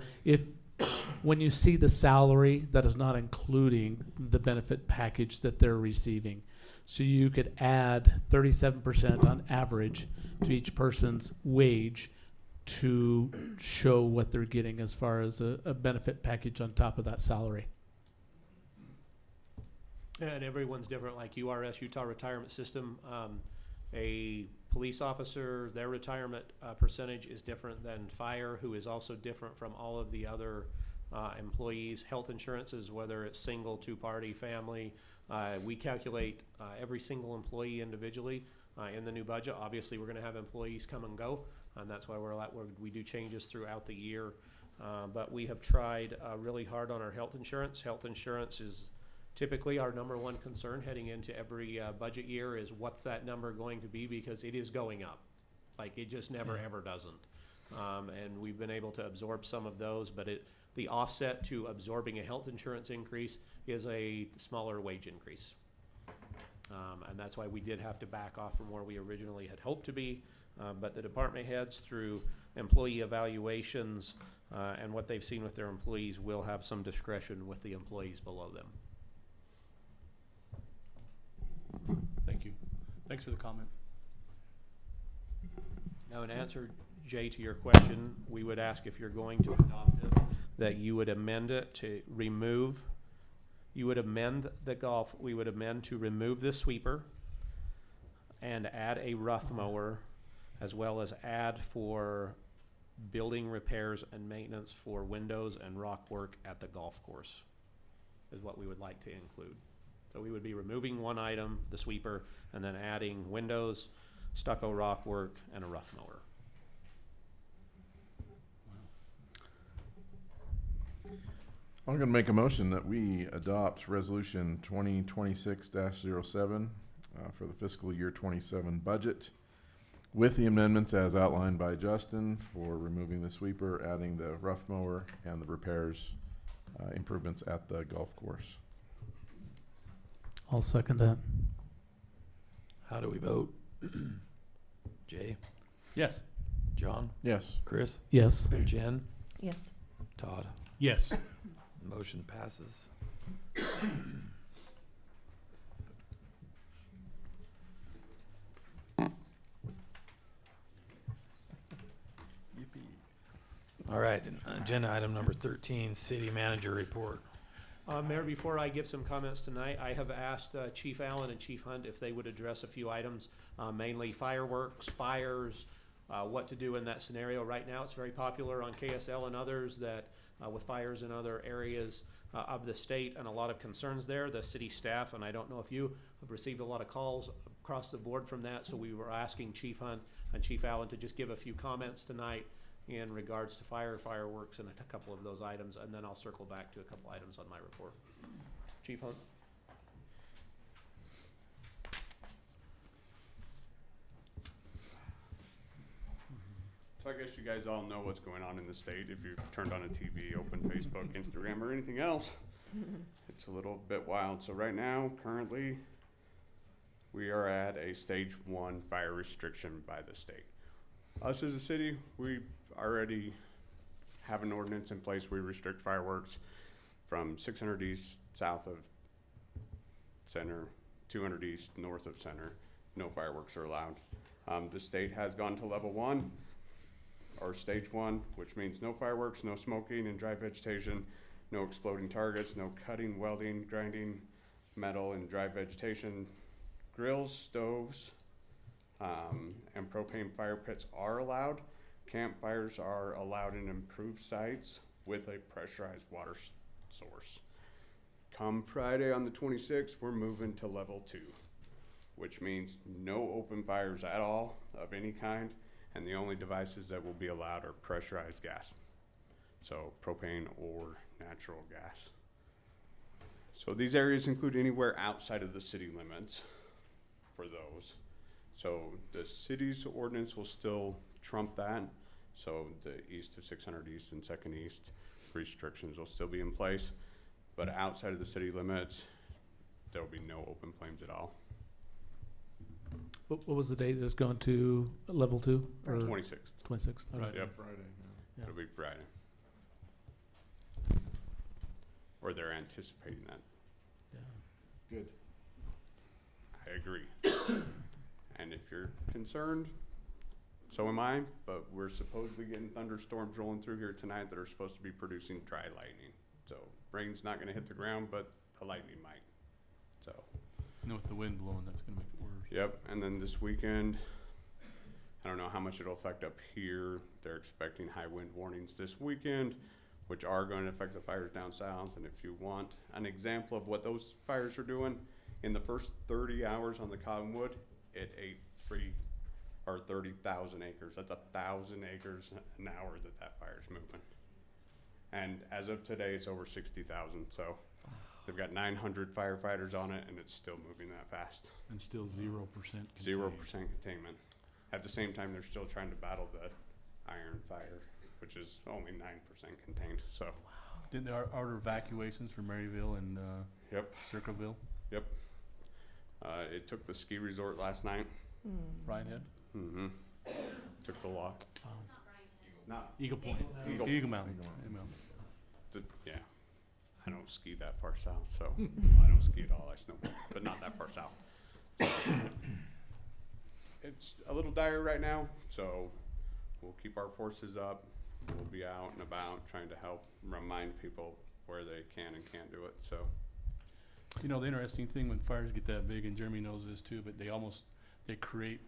when you see the salary, that is not including the benefit package that they're receiving. So you could add 37% on average to each person's wage to show what they're getting as far as a benefit package on top of that salary. And everyone's different, like URS, Utah Retirement System. A police officer, their retirement percentage is different than fire, who is also different from all of the other employees. Health insurance is whether it's single, two-party, family. We calculate every single employee individually in the new budget. Obviously, we're going to have employees come and go, and that's why we do changes throughout the year. But we have tried really hard on our health insurance. Health insurance is typically our number one concern heading into every budget year is what's that number going to be, because it is going up. Like, it just never ever doesn't. And we've been able to absorb some of those, but the offset to absorbing a health insurance increase is a smaller wage increase. And that's why we did have to back off from where we originally had hoped to be. But the department heads, through employee evaluations and what they've seen with their employees, will have some discretion with the employees below them. Thank you. Thanks for the comment. Now, in answer, Jay, to your question, we would ask, if you're going to adopt it, that you would amend it to remove, you would amend the golf, we would amend to remove the sweeper and add a rough mower, as well as add for building repairs and maintenance for windows and rock work at the golf course, is what we would like to include. So we would be removing one item, the sweeper, and then adding windows, stucco rock work, and a rough mower. I'm gonna make a motion that we adopt resolution 2026-07 for the fiscal year 27 budget with the amendments as outlined by Justin for removing the sweeper, adding the rough mower, and the repairs, improvements at the golf course. I'll second that. How do we vote? Jay? Yes. John? Yes. Chris? Yes. Jen? Yes. Todd? Yes. Motion passes. All right, agenda item number 13, city manager report. Mayor, before I give some comments tonight, I have asked Chief Allen and Chief Hunt if they would address a few items, mainly fireworks, fires, what to do in that scenario. Right now, it's very popular on KSL and others that with fires in other areas of the state, and a lot of concerns there. The city staff, and I don't know if you have received a lot of calls across the board from that, so we were asking Chief Hunt and Chief Allen to just give a few comments tonight in regards to fireworks, and a couple of those items, and then I'll circle back to a couple items on my report. Chief Hunt. So I guess you guys all know what's going on in the state. If you've turned on a TV, opened Facebook, Instagram, or anything else, it's a little bit wild. So right now, currently, we are at a stage 1 fire restriction by the state. Us as a city, we already have an ordinance in place. We restrict fireworks from 600 east south of center, 200 east north of center. No fireworks are allowed. The state has gone to level 1 or stage 1, which means no fireworks, no smoking and dry vegetation, no exploding targets, no cutting, welding, grinding metal and dry vegetation. Grills, stoves, and propane fire pits are allowed. Campfires are allowed in improved sites with a pressurized water source. Come Friday on the 26th, we're moving to level 2, which means no open fires at all of any kind, and the only devices that will be allowed are pressurized gas. So propane or natural gas. So these areas include anywhere outside of the city limits for those. So the city's ordinance will still trump that. So the east of 600 east and 2nd east restrictions will still be in place. But outside of the city limits, there will be no open flames at all. What was the date it's going to level 2? Or 26th. 26th. Right. Okay. Yep. Friday. Yeah. It'll be Friday. Or they're anticipating that. Yeah. Good. I agree. And if you're concerned, so am I, but we're supposedly getting thunderstorms rolling through here tonight that are supposed to be producing dry lightning. So rain's not gonna hit the ground, but the lightning might. So, You know, with the wind blowing, that's gonna make it worse. yep, and then this weekend, I don't know how much it'll affect up here. They're expecting high wind warnings this weekend, which are going to affect the fires down south. And if you want an example of what those fires are doing, in the first 30 hours on the Cottonwood, it ate 30,000 acres. That's 1,000 acres an hour that fire's moving. And as of today, it's over 60,000. So they've got 900 firefighters on it, and it's still moving that fast. And still 0%. 0% containment. At the same time, they're still trying to battle the iron fire, which is only 9% contained. So, Didn't there order evacuations for Maryville and yep, Circleville? yep. It took the ski resort last night. Ryan Head, Mm-hmm. Took the lot. Not Eagle Point, Eagle. Eagle Mountain. yeah. I don't ski that far south, so I don't ski at all. I snowboard, but not that far south. It's a little dire right now, so we'll keep our forces up. We'll be out and about trying to help remind people where they can and can't do it. So You know, the interesting thing when fires get that big, and Jeremy knows this too, but they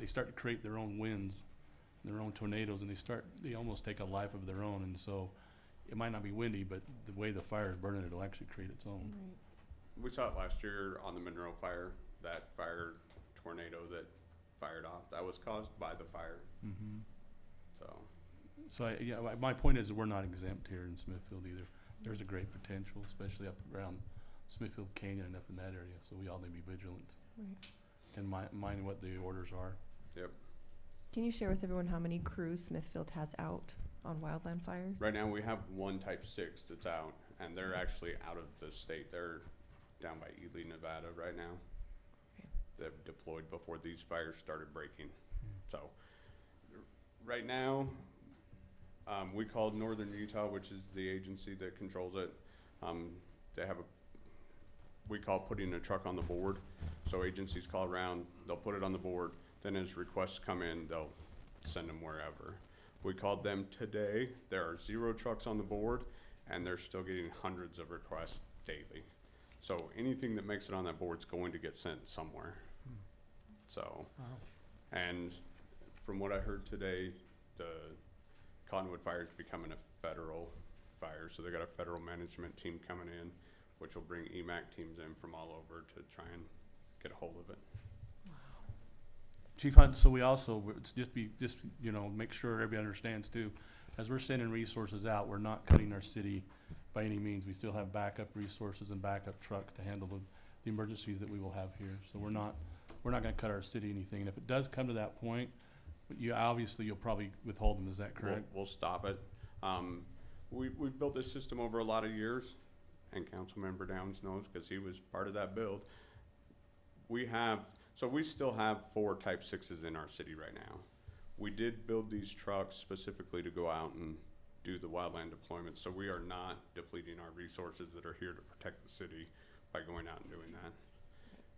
start to create their own winds, their own tornadoes, and they almost take a life of their own. And so it might not be windy, but the way the fire is burning, it'll actually create its own. we saw it last year on the Monroe fire. That fire tornado that fired off, that was caused by the fire. Mm-hmm. So My point is that we're not exempt here in Smithfield either. There's a great potential, especially up around Smithfield Canyon and up in that area. So we all need to be vigilant and mind what the orders are. yep. Can you share with everyone how many crews Smithfield has out on wildland fires? Right now we have one Type 6 that's out, and they're actually out of the state. They're down by Ely, Nevada right now. Okay. They've deployed before these fires started breaking. So right now, we called Northern Utah, which is the agency that controls it. They have we call putting a truck on the board. So agencies call around, they'll put it on the board, then as requests come in, they'll send them wherever. We called them today. There are 0 trucks on the board, and they're still getting hundreds of requests daily. So anything that makes it on that board's going to get sent somewhere. So, and from what I heard today, the Cottonwood fire is becoming a federal fire. So they got a federal management team coming in, which will bring EMAC teams in from all over to try and get a hold of it. Chief Hunt, so we also, make sure everybody understands too, as we're sending resources out, we're not cutting our city by any means. We still have backup resources and backup trucks to handle the emergencies that we will have here. So we're not gonna cut our city anything. And if it does come to that point, you'll probably withhold them, is that correct? We'll stop it. We've built this system over a lot of years, and Councilmember Downs knows because he was part of that build. We still have 4 Type 6s in our city right now. We did build these trucks specifically to go out and do the wildland deployment, so we are not depleting our resources that are here to protect the city by going out and doing that.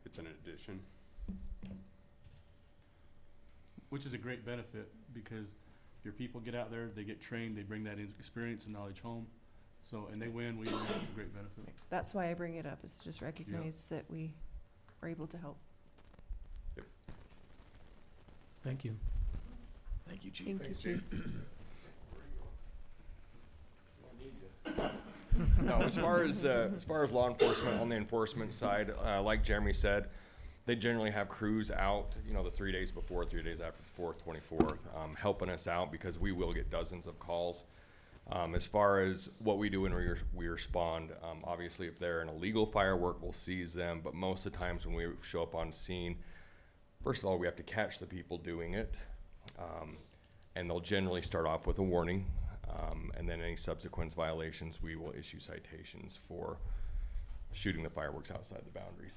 It's an addition. Which is a great benefit because your people get out there, they get trained, they bring that experience and knowledge home. So, and they win, we win, it's a great benefit. That's why I bring it up, is just recognize that we are able to help. Thank you. Thank you, Chief. Thank you, Chief. No, as far as law enforcement on the enforcement side, like Jeremy said, they generally have crews out, the 3 days before, 3 days after the 4th, 24th, helping us out because we will get dozens of calls. As far as what we do when we respond, obviously if they're an illegal firework, we'll seize them, but most of the times when we show up on scene, first of all, we have to catch the people doing it, and they'll generally start off with a warning, and then any subsequent violations, we will issue citations for shooting the fireworks outside the boundaries.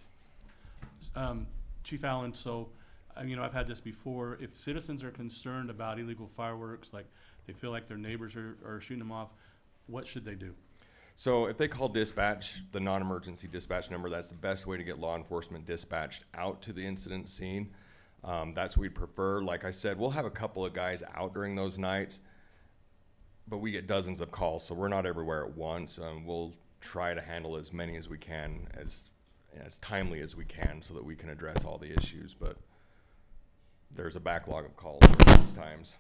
Chief Allen, so, I've had this before. If citizens are concerned about illegal fireworks, like they feel like their neighbors are shooting them off, what should they do? So if they call dispatch, the non-emergency dispatch number, that's the best way to get law enforcement dispatched out to the incident scene. That's what we'd prefer. Like I said, we'll have a couple of guys out during those nights, but we get dozens of calls, so we're not everywhere at once. We'll try to handle as many as we can, as timely as we can, so that we can address all the issues, but there's a backlog of calls at those times.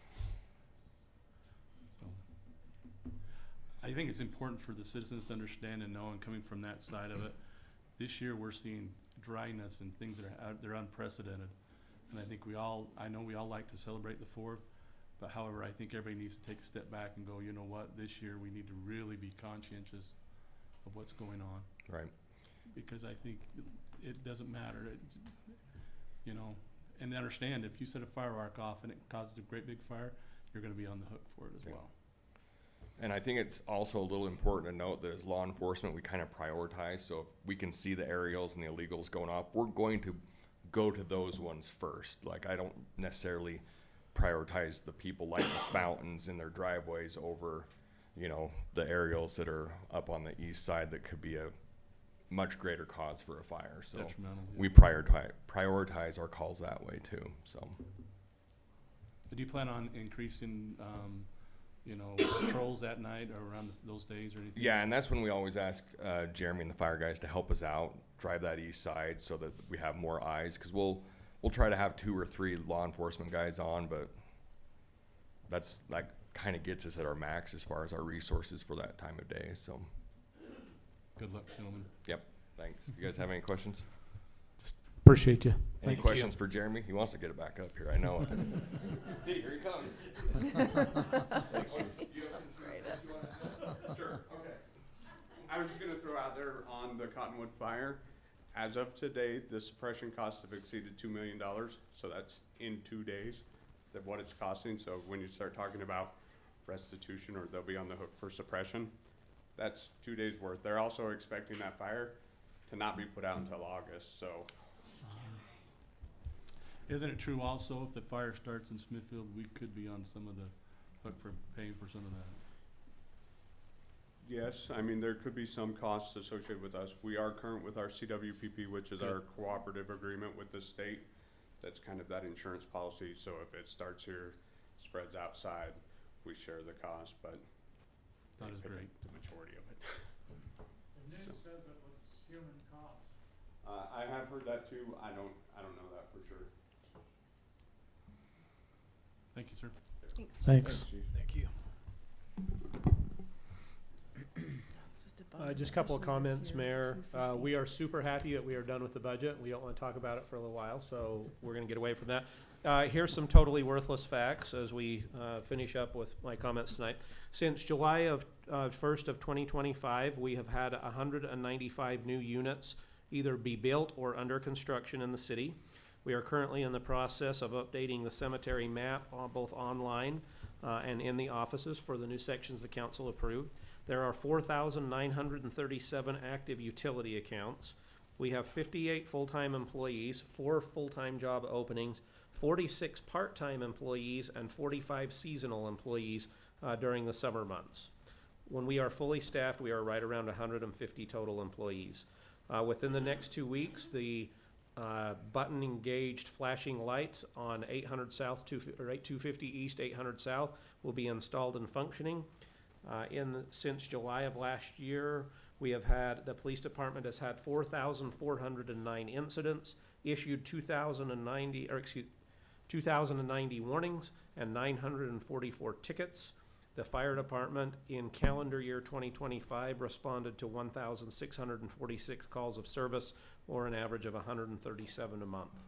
I think it's important for the citizens to understand and know, and coming from that side of it, this year we're seeing dryness and things that they're unprecedented. And I know we all like to celebrate the 4th, but however, I think everybody needs to take a step back and go, you know what, this year we need to really be conscientious of what's going on. Right. Because I think it doesn't matter, and understand if you set a firework off and it causes a great big fire, you're gonna be on the hook for it as well. And I think it's also a little important to note that as law enforcement, we kind of prioritize. So if we can see the aerials and the illegals going off, we're going to go to those ones first. Like, I don't necessarily prioritize the people lighting the fountains in their driveways over, you know, the aerials that are up on the east side that could be a much greater cause for a fire. So Detrimental, yeah. we prioritize our calls that way too. So Do you plan on increasing, you know, patrols at night or around those days or anything? yeah, and that's when we always ask Jeremy and the fire guys to help us out, drive that east side so that we have more eyes. Because we'll try to have 2 or 3 law enforcement guys on, but that's like kind of gets us at our max as far as our resources for that time of day. So Good luck, gentlemen. yep, thanks. You guys have any questions? Appreciate you. Any Thanks. questions for Jeremy? He wants to get it back up here. I know it. See, here he comes. Sure, okay. I was just gonna throw out there on the Cottonwood fire, as of today, the suppression costs have exceeded $2 million, so that's in 2 days of what it's costing. So when you start talking about restitution, or they'll be on the hook for suppression, that's 2 days worth. They're also expecting that fire to not be put out until August, so. Isn't it true also, if the fire starts in Smithfield, we could be on some of the hook for paying for some of that? Yes, I mean, there could be some costs associated with us. We are current with our CWPP, which is our cooperative agreement with the state. That's kind of that insurance policy, so if it starts here, spreads outside, we share the cost, but That they is pick up great. the majority of it. The news says it was human caused. I have heard that too. I don't know that for sure. Thank you, sir. Thanks. Thank you. Just a couple of comments, Mayor. We are super happy that we are done with the budget. We don't want to talk about it for a little while, so we're going to get away from that. Here's some totally worthless facts as we finish up with my comments tonight. Since July of 1st of 2025, we have had 195 new units either be built or under construction in the city. We are currently in the process of updating the cemetery map both online and in the offices for the new sections the council approved. There are 4,937 active utility accounts. We have 58 full-time employees, 4 full-time job openings, 46 part-time employees, and 45 seasonal employees during the summer months. When we are fully staffed, we are right around 150 total employees. Within the next 2 weeks, the button engaged flashing lights on 800 South, 250 East, 800 South will be installed and functioning. Since July of last year, the police department has had 4,409 incidents, issued 2,090 warnings, and 944 tickets. The fire department in calendar year 2025 responded to 1,646 calls of service, or an average of 137 a month.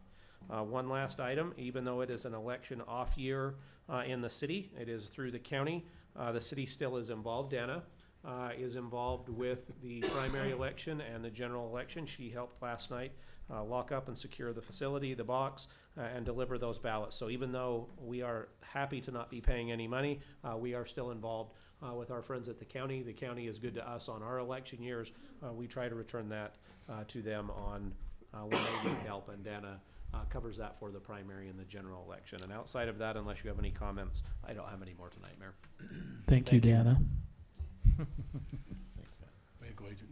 One last item, even though it is an election off year in the city, it is through the county. The city still is involved. Dana is involved with the primary election and the general election. She helped last night lock up and secure the facility, the box, and deliver those ballots. So even though we are happy to not be paying any money, we are still involved with our friends at the county. The county is good to us on our election years. We try to return that to them on when they need help, and Dana covers that for the primary and the general election. And outside of that, unless you have any comments, I don't have any more tonight, Mayor. Thank you, Deanna. Thanks, man. Vehicle Agent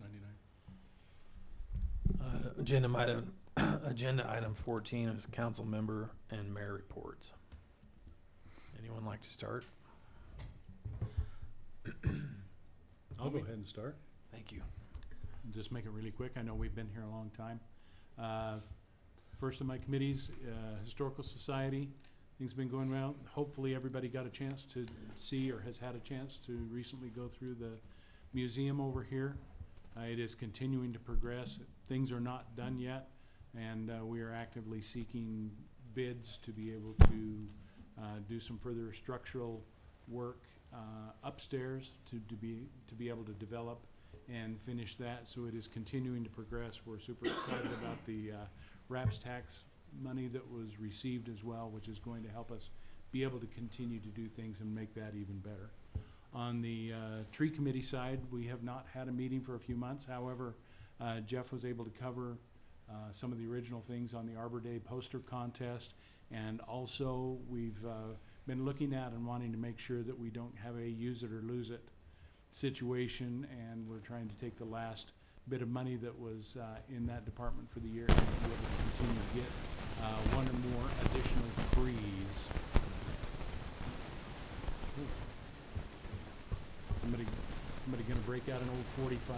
99. Agenda item 14 is council member and mayor reports. Anyone like to start? I'll go ahead and start. Thank you. Just make it really quick. I know we've been here a long time. First of my committees, Historical Society. Things have been going well. Hopefully everybody got a chance to see or has had a chance to recently go through the museum over here. It is continuing to progress. Things are not done yet, and we are actively seeking bids to be able to do some further structural work upstairs to be able to develop and finish that. So it is continuing to progress. We're super excited about the RAPS tax money that was received as well, which is going to help us be able to continue to do things and make that even better. On the tree committee side, we have not had a meeting for a few months. However, Jeff was able to cover some of the original things on the Arbor Day poster contest. And also, we've been looking at and wanting to make sure that we don't have a use it or lose it situation, and we're trying to take the last bit of money that was in that department for the year and be able to continue to get one or more additional trees. Somebody gonna break out an old 45?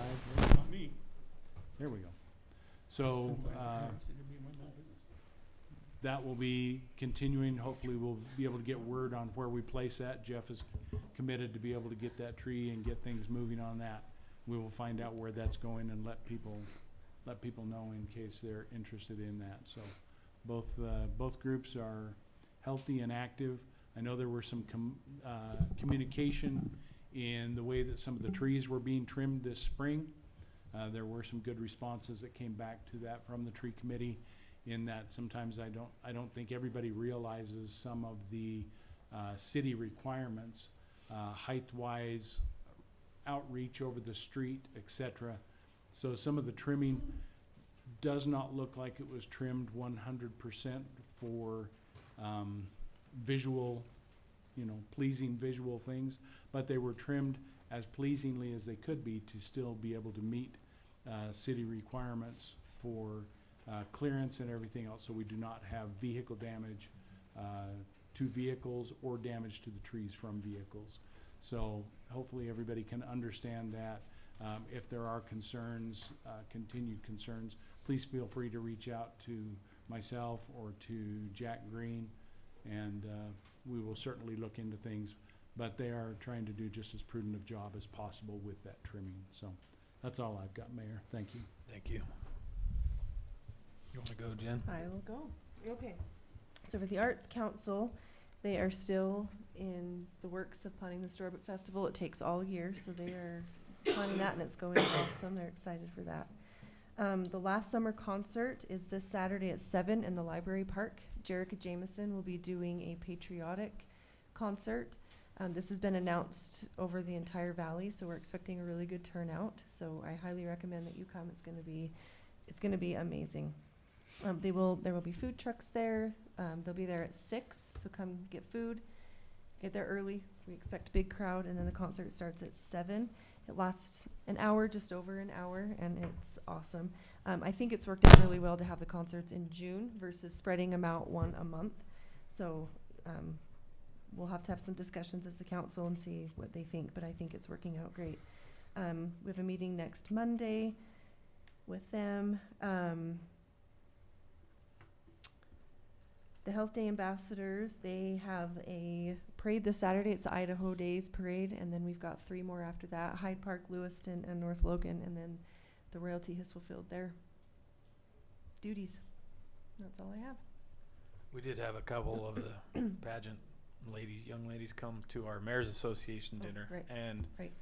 Not me. There we go. So, that will be continuing. Hopefully we'll be able to get word on where we place that. Jeff is committed to be able to get that tree and get things moving on that. We will find out where that's going and let people know in case they're interested in that. So both groups are healthy and active. I know there were some communication in the way that some of the trees were being trimmed this spring. There were some good responses that came back to that from the tree committee, in that sometimes I don't think everybody realizes some of the city requirements, height-wise, outreach over the street, etc. So some of the trimming does not look like it was trimmed 100% for visual, pleasing visual things, but they were trimmed as pleasingly as they could be to still be able to meet city requirements for clearance and everything else, so we do not have vehicle damage to vehicles or damage to the trees from vehicles. So hopefully everybody can understand that. If there are concerns, continued concerns, please feel free to reach out to myself or to Jack Green, and we will certainly look into things, but they are trying to do just as prudent a job as possible with that trimming. So that's all I've got, Mayor. Thank you. Thank you. You want to go, Jen? I will go. Okay. So for the Arts Council, they are still in the works of planning the Storybook Festival. It takes all year, so they are planning that, and it's going awesome. They're excited for that. The last summer concert is this Saturday at 7 in the library park. Jerica Jameson will be doing a patriotic concert. This has been announced over the entire valley, so we're expecting a really good turnout. So I highly recommend that you come. It's going to be amazing. There will be food trucks there. They'll be there at 6, so come get food. Get there early. We expect a big crowd, and then the concert starts at 7. It lasts an hour, just over an hour, and it's awesome. I think it's worked out really well to have the concerts in June versus spreading them out one a month. So we'll have to have some discussions as the council and see what they think, but I think it's working out great. We have a meeting next Monday with them. The Health Day Ambassadors, they have a parade this Saturday. It's the Idaho Days Parade, and then we've got 3 more after that: Hyde Park, Lewiston, and North Logan, and then the Royalty Hisslefield. Their duties. That's all I have. We did have a couple of the pageant young ladies come to our Mayor's Association dinner, right. and Right.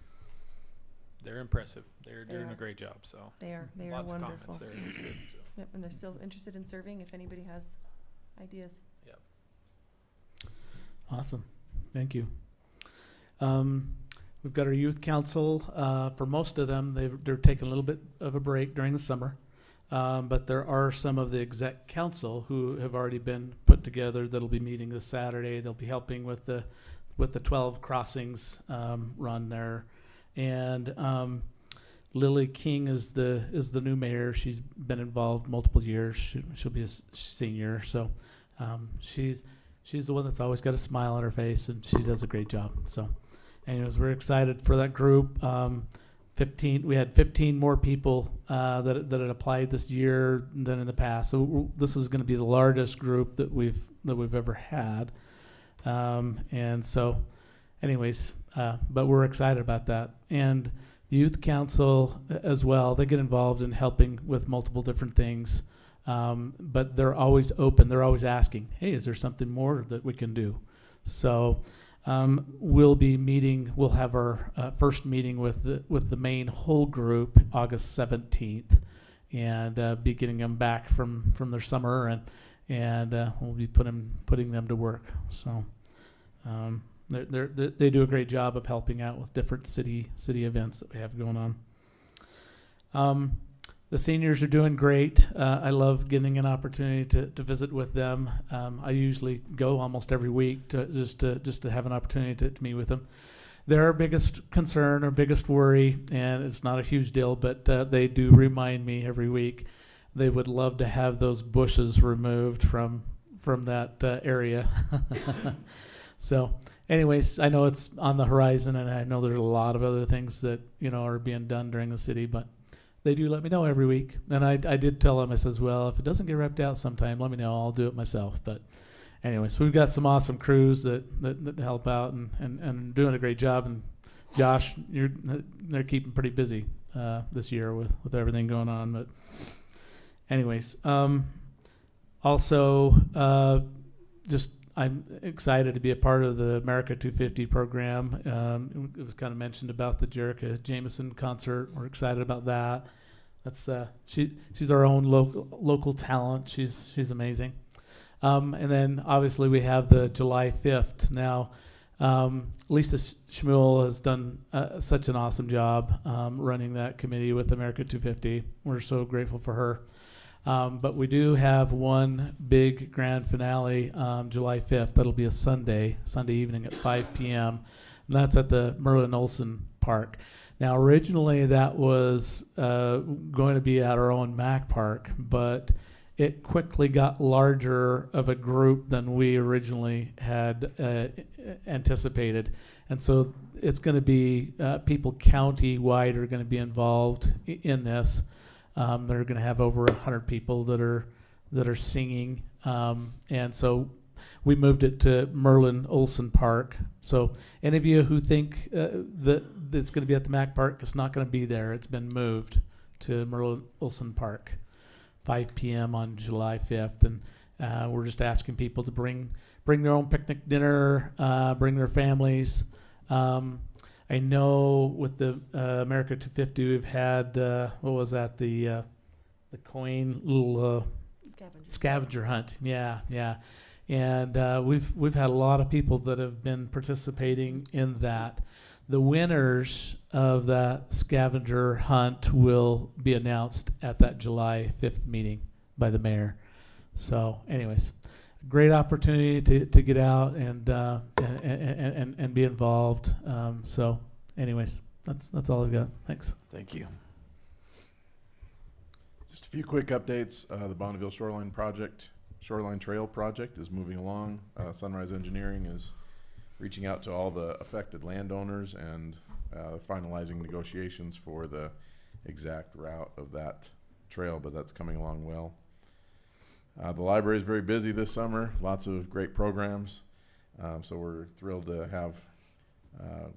they're impressive. They're They doing are. a great job. So They are lots of wonderful. comments there. It was good. So. Yep, and they're still interested in serving if anybody has ideas. Yep. Awesome. Thank you. We've got our youth council. For most of them, they're taking a little bit of a break during the summer. But there are some of the exec council who have already been put together that'll be meeting this Saturday. They'll be helping with the 12 crossings run there. And Lily King is the new mayor. She's been involved multiple years. She'll be a senior, so she's the one that's always got a smile on her face, and she does a great job. So, anyways, we're excited for that group. 15. We had 15 more people that had applied this year than in the past. So this is going to be the largest group that we've ever had. And so, anyways, but we're excited about that. And the youth council as well, they get involved in helping with multiple different things. But they're always open. They're always asking, hey, is there something more that we can do? So we'll be meeting. We'll have our first meeting with the main whole group August 17th, and be getting them back from their summer, and we'll be putting them to work. So they do a great job of helping out with different city events that we have going on. The seniors are doing great. I love getting an opportunity to visit with them. I usually go almost every week just to have an opportunity to meet with them. Their biggest concern or biggest worry, and it's not a huge deal, but they do remind me every week, they would love to have those bushes removed from that area. So anyways, I know it's on the horizon, and I know there's a lot of other things that, are being done during the city, but they do let me know every week. And I did tell them, I says, well, if it doesn't get ripped out sometime, let me know. I'll do it myself. But anyways, we've got some awesome crews that help out and doing a great job. And Josh, they're keeping pretty busy this year with everything going on. But anyways, also just I'm excited to be a part of the America 250 program. It was kind of mentioned about the Jerica Jameson concert. We're excited about that. That's she's our own local talent. She's amazing. And then obviously we have the July 5th. Now, Lisa Schmuel has done such an awesome job running that committee with America 250. We're so grateful for her. But we do have one big grand finale July 5th. That'll be a Sunday evening at 5 p.m. And that's at the Merlin Olsen Park. Now, originally that was going to be at our own Mac Park, but it quickly got larger of a group than we originally had anticipated. And so it's going to be people county-wide are going to be involved in this. They're going to have over 100 people that are singing, and so we moved it to Merlin Olsen Park. So any of you who think that it's going to be at the Mac Park, it's not going to be there. It's been moved to Merlin Olsen Park, 5 p.m. on July 5th, and we're just asking people to bring their own picnic dinner, bring their families. I know with the America 250, we've had what was that? The coin little scavenger hunt. Yeah. And we've had a lot of people that have been participating in that. The winners of that scavenger hunt will be announced at that July 5th meeting by the mayor. So, anyways, great opportunity to get out and be involved. So, anyways, that's all I've got. Thanks. Thank you. Just a few quick updates. The Bonneville Shoreline Trail project is moving along. Sunrise Engineering is reaching out to all the affected landowners and finalizing negotiations for the exact route of that trail, but that's coming along well. The library is very busy this summer, lots of great programs. So we're thrilled to have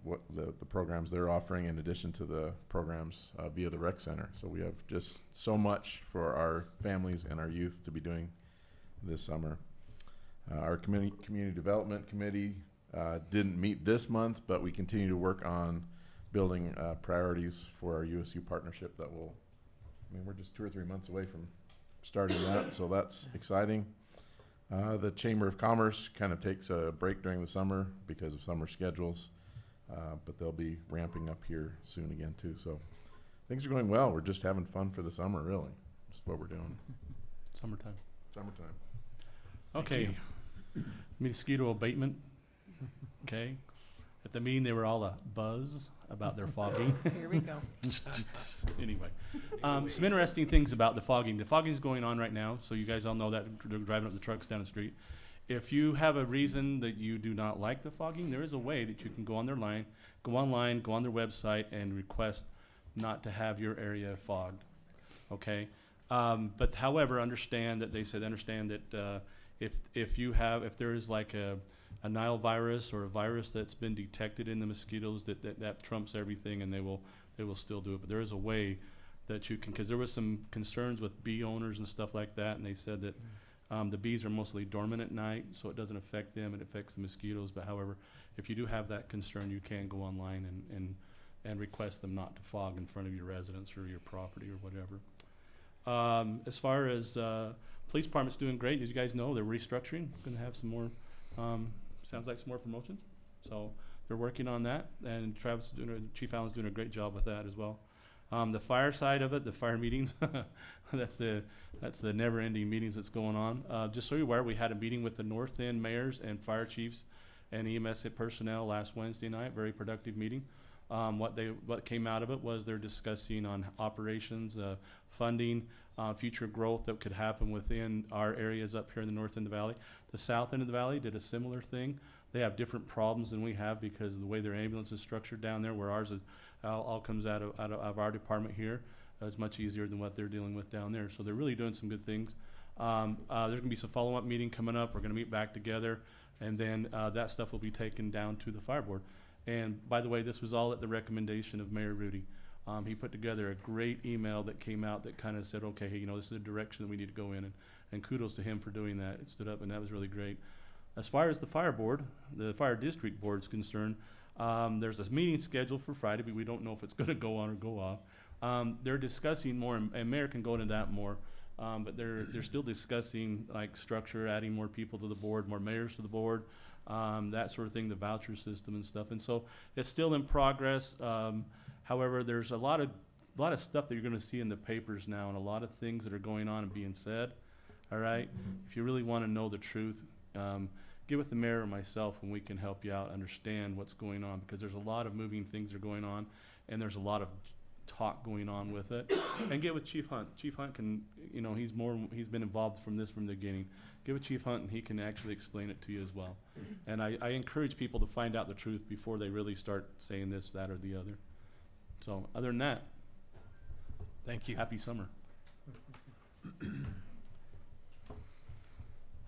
what the programs they're offering in addition to the programs via the rec center. So we have just so much for our families and our youth to be doing this summer. Our community development committee didn't meet this month, but we continue to work on building priorities for our USU partnership that will, we're just 2 or 3 months away from starting that, so that's exciting. The Chamber of Commerce kind of takes a break during the summer because of summer schedules, but they'll be ramping up here soon again too. So things are going well. We're just having fun for the summer, really. That's what we're doing. Summertime. Okay. Mosquito abatement. Okay. At the meeting, they were all a buzz about their fogging. Here we go. Anyway, some interesting things about the fogging. The fogging is going on right now, so you guys all know that they're driving up the trucks down the street. If you have a reason that you do not like the fogging, there is a way that you can go online, go on their website, and request not to have your area fogged. Okay, but however, understand that if there is like a Nile virus or a virus that's been detected in the mosquitoes, that trumps everything, and they will still do it. But there is a way that you can, because there was some concerns with bee owners and stuff like that, and they said that the bees are mostly dormant at night, so it doesn't affect them, it affects the mosquitoes. But however, if you do have that concern, you can go online and request them not to fog in front of your residence or your property or whatever. As far as police department's doing great. As you guys know, they're restructuring, going to have some more, sounds like some more promotions. So they're working on that, and Chief Allen's doing a great job with that as well. The fire side of it, the fire meetings, that's the never-ending meetings that's going on. Just so you're aware, we had a meeting with the North End mayors and fire chiefs and EMS personnel last Wednesday night. Very productive meeting. What came out of it was they're discussing on operations, funding, future growth that could happen within our areas up here in the north end of the valley. The south end of the valley did a similar thing. They have different problems than we have because of the way their ambulance is structured down there, where ours is all comes out of our department here. It's much easier than what they're dealing with down there. So they're really doing some good things. There's going to be some follow-up meeting coming up. We're going to meet back together, and then that stuff will be taken down to the fire board. And by the way, this was all at the recommendation of Mayor Rudy. He put together a great email that came out that kind of said, okay, hey, this is the direction that we need to go in, and kudos to him for doing that. It stood up, and that was really great. As far as the fire board, the fire district board is concerned, there's a meeting scheduled for Friday, but we don't know if it's going to go on or go off. They're discussing more, and Mayor can go into that more, but they're still discussing like structure, adding more people to the board, more mayors to the board, that sort of thing, the voucher system and stuff. And so it's still in progress. However, there's a lot of stuff that you're going to see in the papers now, and a lot of things that are going on and being said. All right, if you really want to know the truth, get with the mayor or myself, and we can help you out understand what's going on, because there's a lot of moving things that are going on, and there's a lot of talk going on with it. And get with Chief Hunt. Chief Hunt can, he's been involved from the beginning. Get with Chief Hunt, and he can actually explain it to you as well. And I encourage people to find out the truth before they really start saying this, that, or the other. So other than that, Thank you. happy summer.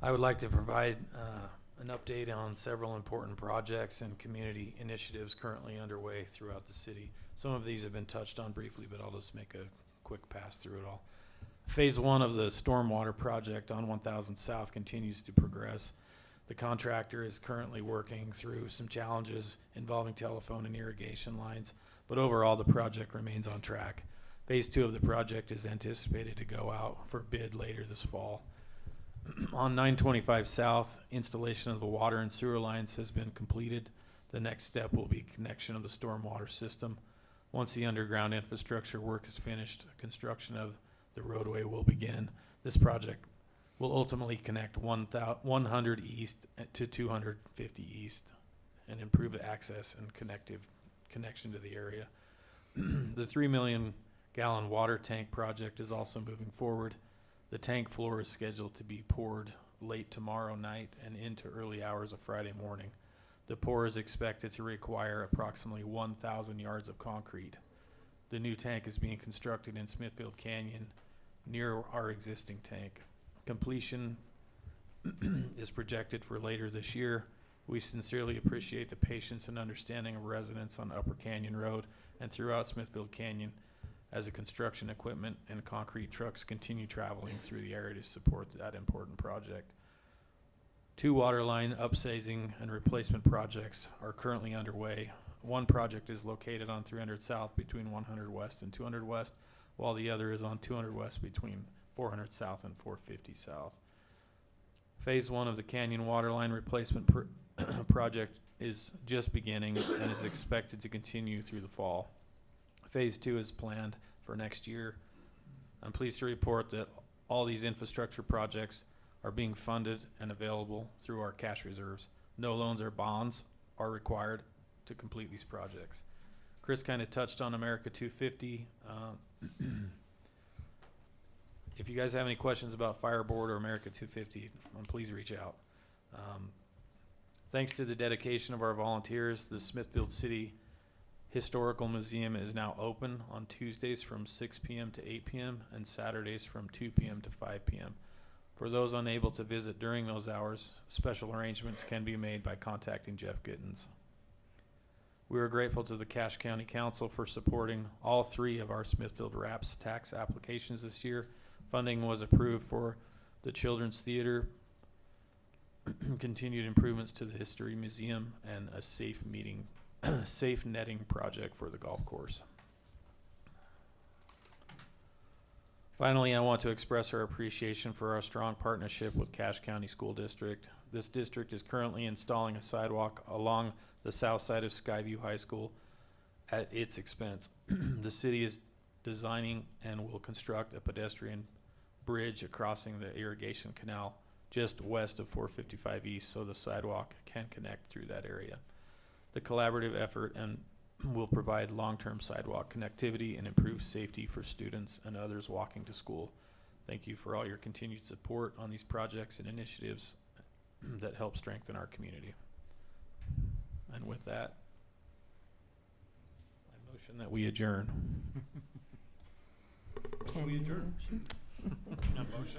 I would like to provide an update on several important projects and community initiatives currently underway throughout the city. Some of these have been touched on briefly, but I'll just make a quick pass through it all. Phase 1 of the stormwater project on 1000 South continues to progress. The contractor is currently working through some challenges involving telephone and irrigation lines, but overall the project remains on track. Phase 2 of the project is anticipated to go out for bid later this fall. On 925 South, installation of the water and sewer lines has been completed. The next step will be connection of the stormwater system. Once the underground infrastructure work is finished, construction of the roadway will begin. This project will ultimately connect 100 east to 250 east and improve access and connection to the area. The 3 million gallon water tank project is also moving forward. The tank floor is scheduled to be poured late tomorrow night and into early hours of Friday morning. The pour is expected to require approximately 1,000 yards of concrete. The new tank is being constructed in Smithfield Canyon near our existing tank. Completion is projected for later this year. We sincerely appreciate the patience and understanding of residents on Upper Canyon Road and throughout Smithfield Canyon as the construction equipment and concrete trucks continue traveling through the area to support that important project. 2 water line upsizing and replacement projects are currently underway. One project is located on 300 South between 100 West and 200 West, while the other is on 200 West between 400 South and 450 South. Phase 1 of the Canyon Waterline Replacement project is just beginning and is expected to continue through the fall. Phase 2 is planned for next year. I'm pleased to report that all these infrastructure projects are being funded and available through our cash reserves. No loans or bonds are required to complete these projects. Chris kind of touched on America 250. If you guys have any questions about Fire Board or America 250, please reach out. Thanks to the dedication of our volunteers, the Smithfield City Historical Museum is now open on Tuesdays from 6 p.m. to 8 p.m. and Saturdays from 2 p.m. to 5 p.m. For those unable to visit during those hours, special arrangements can be made by contacting Jeff Gittens. We are grateful to the Cache County Council for supporting all 3 of our Smithfield RAPS tax applications this year. Funding was approved for the Children's Theater, continued improvements to the History Museum, and a safe netting project for the golf course. Finally, I want to express our appreciation for our strong partnership with Cache County School District. This district is currently installing a sidewalk along the south side of Skyview High School at its expense. The city is designing and will construct a pedestrian bridge crossing the irrigation canal just west of 455 East so the sidewalk can connect through that area. The collaborative effort and will provide long-term sidewalk connectivity and improve safety for students and others walking to school. Thank you for all your continued support on these projects and initiatives that help strengthen our community. And with that, I motion that we adjourn. Motion we adjourn. A motion?